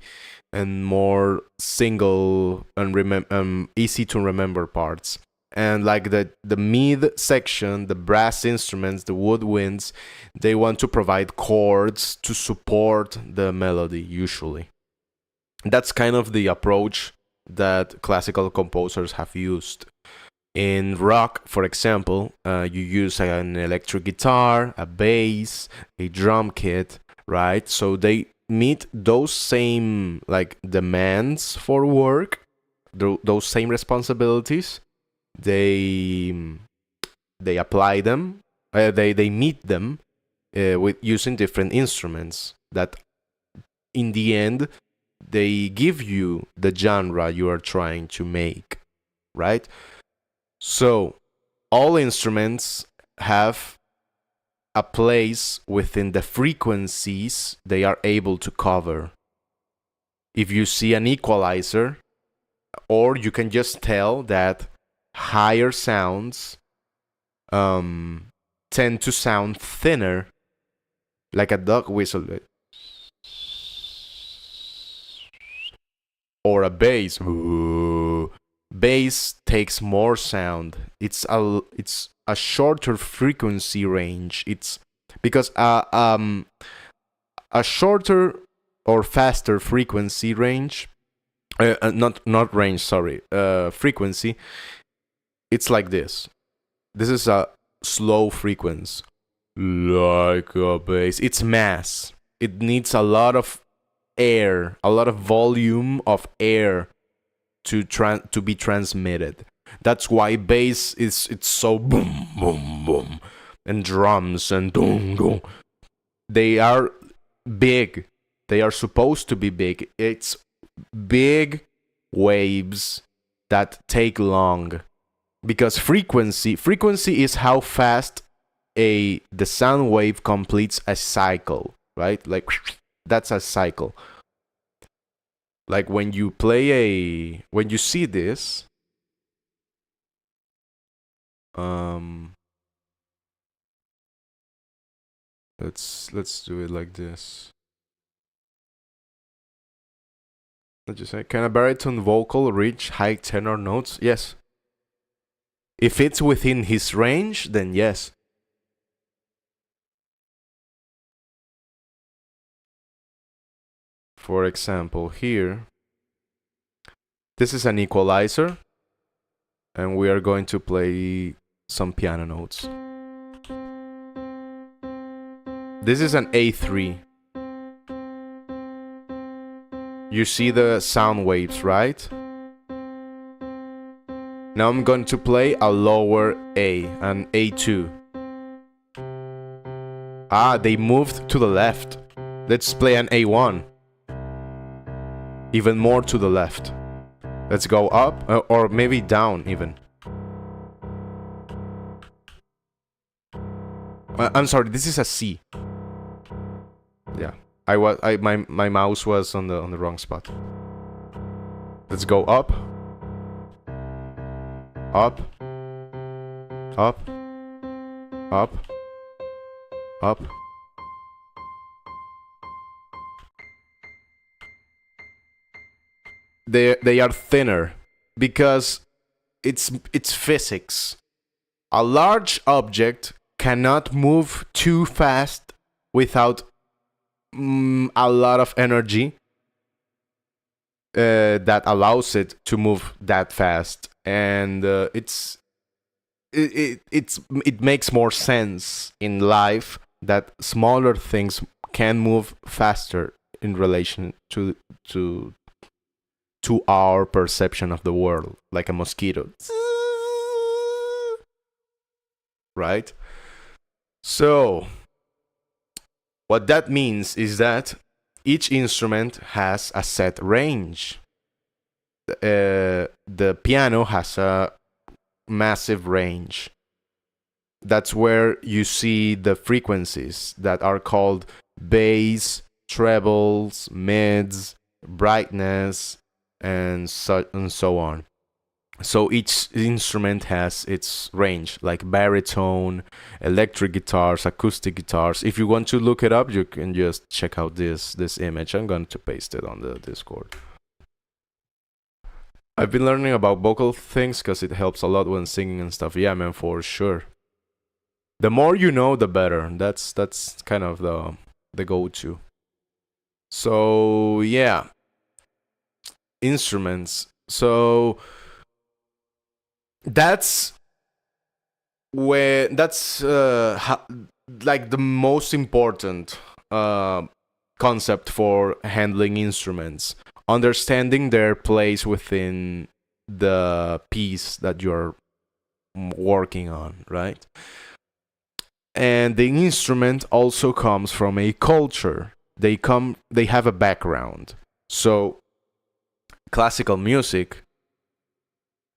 and more single and easy to remember parts. And like the mid section, the brass instruments, the woodwinds, they want to provide chords to support the melody usually. That's kind of the approach that classical composers have used. In rock, for example, you use an electric guitar, a bass, a drum kit, right? So they meet those same like demands for work, those same responsibilities. They apply them. They meet them with using different instruments that, in the end, they give you the genre you are trying to make, right? So all instruments have a place within the frequencies they are able to cover. If you see an equalizer, or you can just tell that higher sounds tend to sound thinner, like a dog whistle, or a bass. Bass takes more sound. It's a shorter frequency range. It's because a shorter or faster frequency range, not range, sorry, frequency. It's like this. This is a slow frequency, like a bass. It's mass. It needs a lot of air, a lot of volume of air to be transmitted. That's why bass it's so boom boom boom, and drums and dong dong. They are big. They are supposed to be big. It's big waves that take long, because frequency is how fast the sound wave completes a cycle, right? Like that's a cycle. Like when you see this, let's do it like this. Let's just say, can a baritone vocal reach high tenor notes? Yes. If it's within his range, then yes. For example, here, this is an equalizer, and we are going to play some piano notes. This is an A3. You see the sound waves, right? Now I'm going to play a lower A, an A2. Ah, they moved to the left. Let's play an A1. Even more to the left. Let's go up, or maybe down even. I'm sorry, this is a C. Yeah, my mouse was on the wrong spot. Let's go up, up, up, up, up. They are thinner because it's physics. A large object cannot move too fast without a lot of energy that allows it to move that fast, and it makes more sense in life that smaller things can move faster in relation to our perception of the world, like a mosquito. Right? So, what that means is that each instrument has a set range. the piano has a massive range. That's where you see the frequencies that are called bass, trebles, mids, brightness, and so on. So each instrument has its range, like baritone, electric guitars, acoustic guitars. If you want to look it up, you can just check out this image. I'm going to paste it on the Discord. I've been learning about vocal things because it helps a lot when singing and stuff. Yeah, man, for sure. The more you know, the better. That's kind of the go-to. So yeah, instruments. So that's where like the most important concept for handling instruments, understanding their place within the piece that you're working on, right? And the instrument also comes from a culture. They have a background. So classical music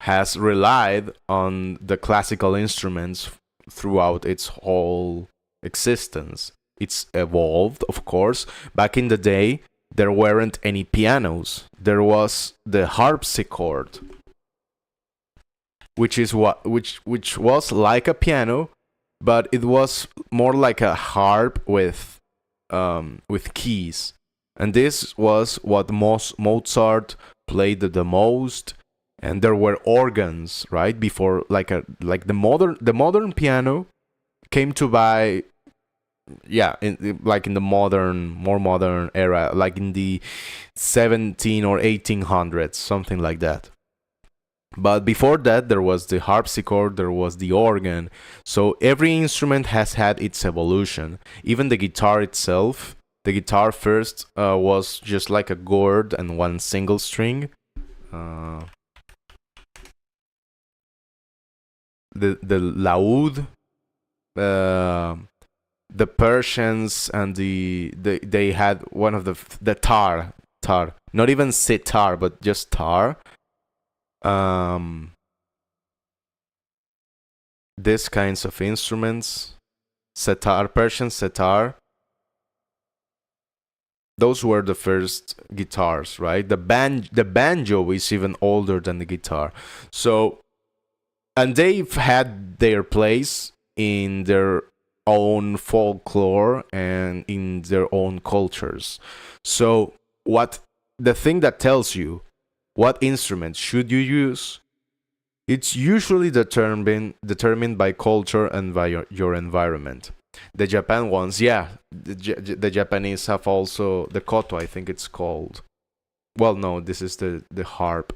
has relied on the classical instruments throughout its whole existence. It's evolved, of course. Back in the day, there weren't any pianos. There was the harpsichord, which was like a piano, but it was more like a harp with keys. And this was what Mozart played the most. And there were organs, right? Before, like the modern piano came to by, yeah, in the more modern era, like in the 17 or 1800s, something like that. But before that, there was the harpsichord, there was the organ. So every instrument has had its evolution. Even the guitar itself. The guitar first was just like a gourd and one single string. The laud, the Persians, and they had one of the tar, not even sitar, but just tar. These kinds of instruments, Persian sitar. Those were the first guitars, right? The banjo is even older than the guitar. So, and they've had their place in their own folklore and in their own cultures. So the thing that tells you what instrument should you use, it's usually determined by culture and by your environment. The Japan ones, yeah, the Japanese have also the koto, I think it's called. Well, no, this is the harp.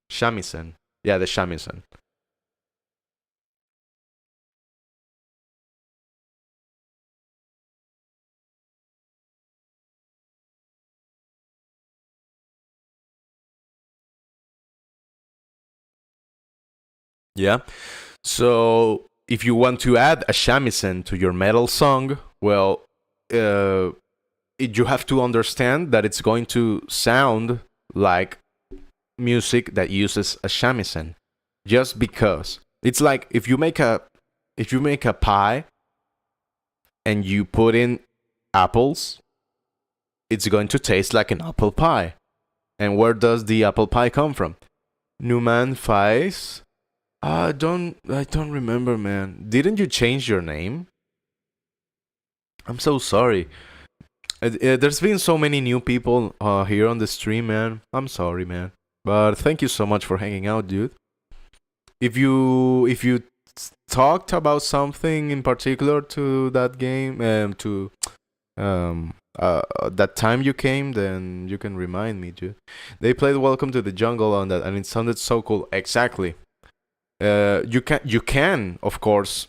Shamisen. Yeah, the shamisen. Yeah. So if you want to add a shamisen to your metal song, well, you have to understand that it's going to sound like music that uses a shamisen. Just because it's like if you make a pie and you put in apples, it's going to taste like an apple pie. And where does the apple pie come from? Numan Faiz. I don't remember, man. Didn't you change your name? I'm so sorry. There's been so many new people here on the stream, man. I'm sorry, man. But thank you so much for hanging out, dude. If you talked about something in particular to that game, to that time you came, then you can remind me, dude. They played Welcome to the Jungle on that, and it sounded so cool. Exactly. You can of course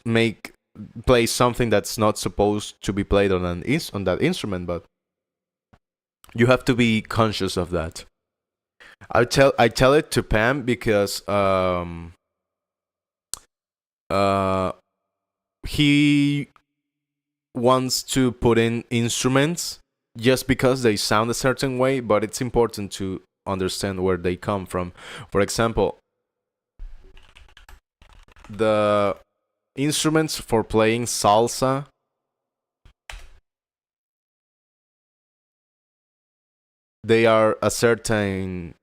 play something that's not supposed to be played on on that instrument, but you have to be conscious of that. I tell it to Pam because he wants to put in instruments just because they sound a certain way, but it's important to understand where they come from. For example, the instruments for playing salsa, they are a certain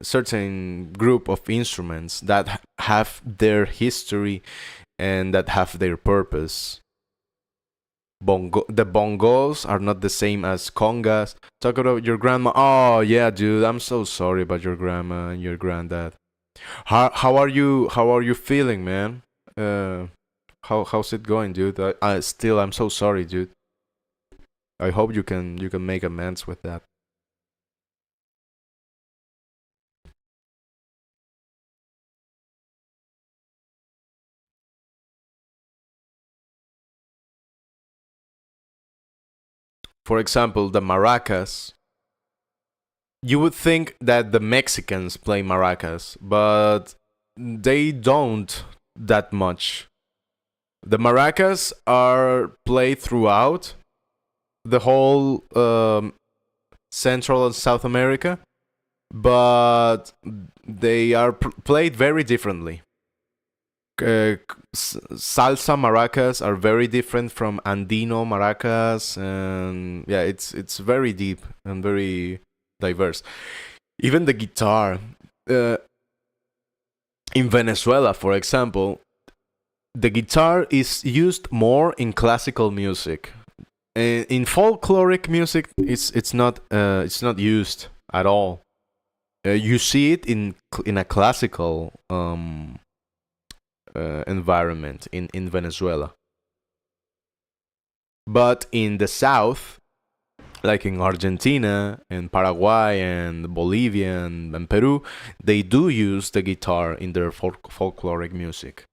group of instruments that have their history and that have their purpose. The bongos are not the same as congas. Talk about your grandma. Oh yeah, dude, I'm so sorry about your grandma and your granddad. How are you? How are you feeling, man? How's it going, dude? I'm so sorry, dude. I hope you can make amends with that. For example, the maracas. You would think that the Mexicans play maracas, but they don't that much. The maracas are played throughout the whole Central and South America, but they are played very differently. Salsa maracas are very different from Andino maracas, and yeah, it's very deep and very diverse. Even the guitar, uh, in Venezuela, for example, the guitar is used more in classical music. In folkloric music, it's not used at all. You see it in a classical environment in Venezuela, but in the south, like in Argentina and Paraguay and Bolivia and Peru, they do use the guitar in their folkloric music.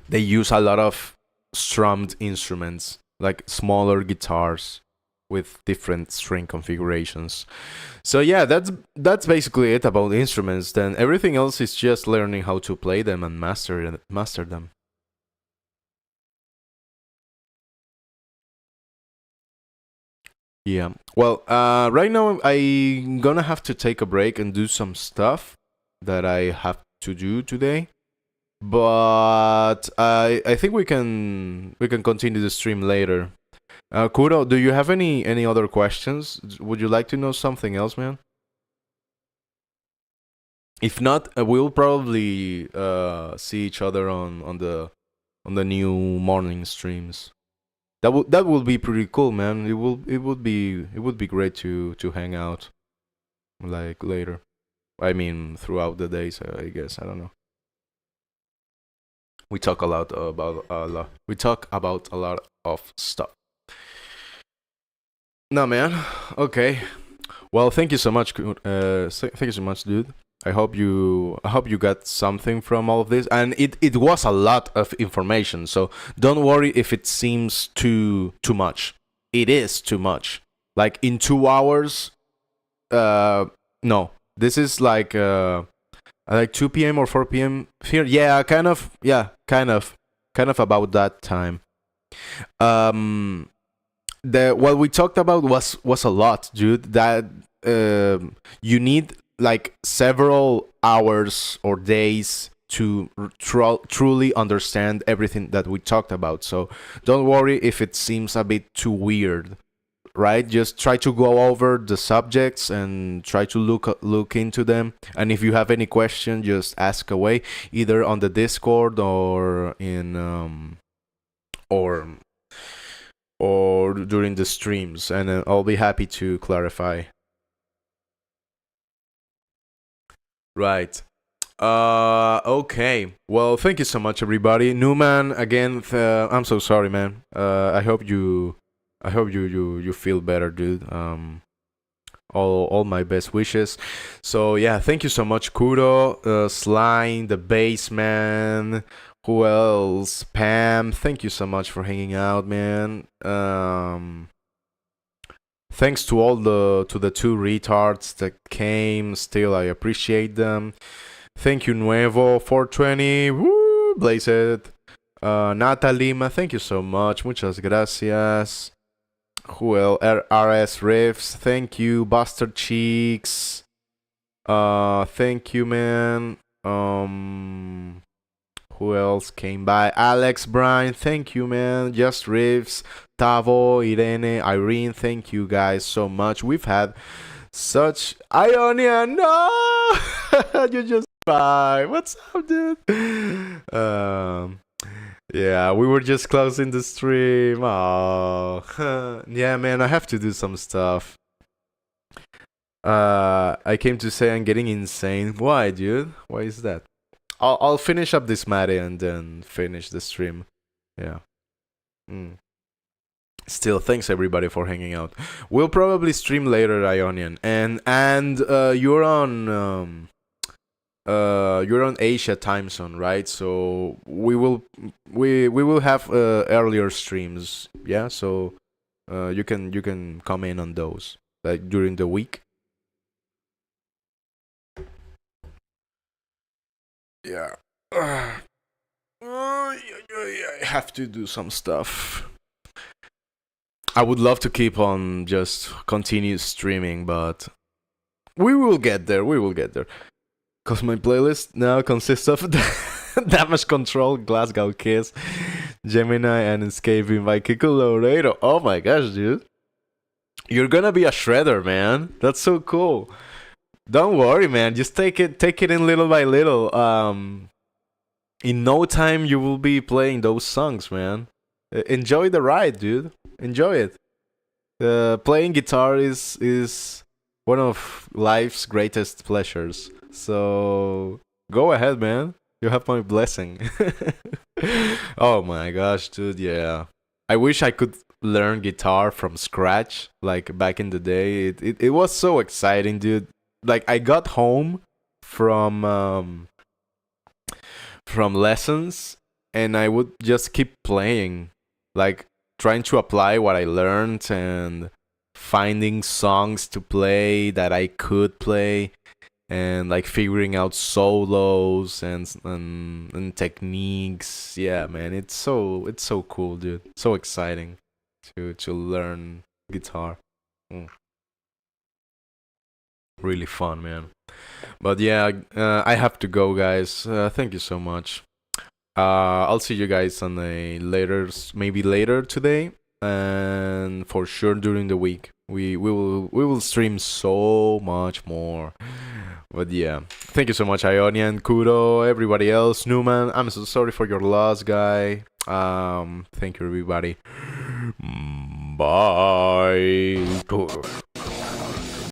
They use a lot of strummed instruments, like smaller guitars with different string configurations. So yeah, that's basically it about instruments. Then everything else is just learning how to play them and master them. Yeah. Well, right now I'm gonna have to take a break and do some stuff that I have to do today. But I think we can continue the stream later. Kuro, do you have any other questions? Would you like to know something else, man? If not, we'll probably see each other on the new morning streams. That would be pretty cool, man. It would be great to hang out like later. I mean, throughout the days, I guess. I don't know. We talk a lot about a lot. We talk about a lot of stuff. No, man. Okay. Well, thank you so much. Thank you so much, dude. I hope you got something from all of this, and it was a lot of information. So don't worry if it seems too much. It is too much. Like in 2 hours. No, this is like 2 p.m. or 4 p.m. here. Yeah, kind of. Yeah, kind of about that time. Um, the what we talked about was a lot, dude. That you need like several hours or days to truly understand everything that we talked about. So don't worry if it seems a bit too weird, right? Just try to go over the subjects and try to look into them. And if you have any question, just ask away, either on the Discord or in or during the streams, and I'll be happy to clarify. Right. Okay. Well, thank you so much, everybody. Newman, again. I'm so sorry, man. I hope you feel better, dude. All my best wishes. So yeah, thank you so much, Kuro, Slime, the Baseman. Who else? Pam. Thank you so much for hanging out, man. Thanks to the two retards that came. Still, I appreciate them. Thank you, Nuevo 420. Woo, Blazed. Nata Lima, thank you so much. Muchas gracias. Who else? RS Riffs, thank you. Buster Cheeks. Thank you, man. Who else came by? Alex Bryan, thank you, man. Just Riffs, Tavo, Irene, Irene, thank you guys so much. We've had such Ionia, no! You just bye. What's up, dude? Yeah, we were just closing the stream. Oh, yeah, man, I have to do some stuff. I came to say I'm getting insane. Why, dude? Why is that? I'll finish up this Maddie and then finish the stream. Yeah. Still, thanks everybody for hanging out. We'll probably stream later, Ionian, and you're on Asia time zone, right? So we will have earlier streams, yeah. So you can come in on those like during the week. Yeah. I have to do some stuff. I would love to keep on just continue streaming, but we will get there. We will get there. Because my playlist now consists of Damage Control, Glasgow Kiss, Gemini, and Escaping by Kiko Laredo. Oh my gosh, dude. You're gonna be a shredder, man. That's so cool. Don't worry, man. Just take it in little by little. In no time you will be playing those songs, man. Enjoy the ride, dude. Enjoy it. Playing guitar is one of life's greatest pleasures. So go ahead, man. You have my blessing. Oh my gosh, dude. Yeah. I wish I could learn guitar from scratch, like back in the day. It was so exciting, dude. Like I got home from lessons and I would just keep playing, like trying to apply what I learned and finding songs to play that I could play and like figuring out solos and techniques. Yeah, man, it's so cool, dude. So exciting to learn guitar. Really fun, man. But yeah, I have to go, guys. Thank you so much. I'll see you guys on a maybe later today, and for sure during the week. We will stream so much more. But yeah, thank you so much, Ionian, Kudo, everybody else, Newman. I'm so sorry for your loss, guy. Thank you, everybody. Bye.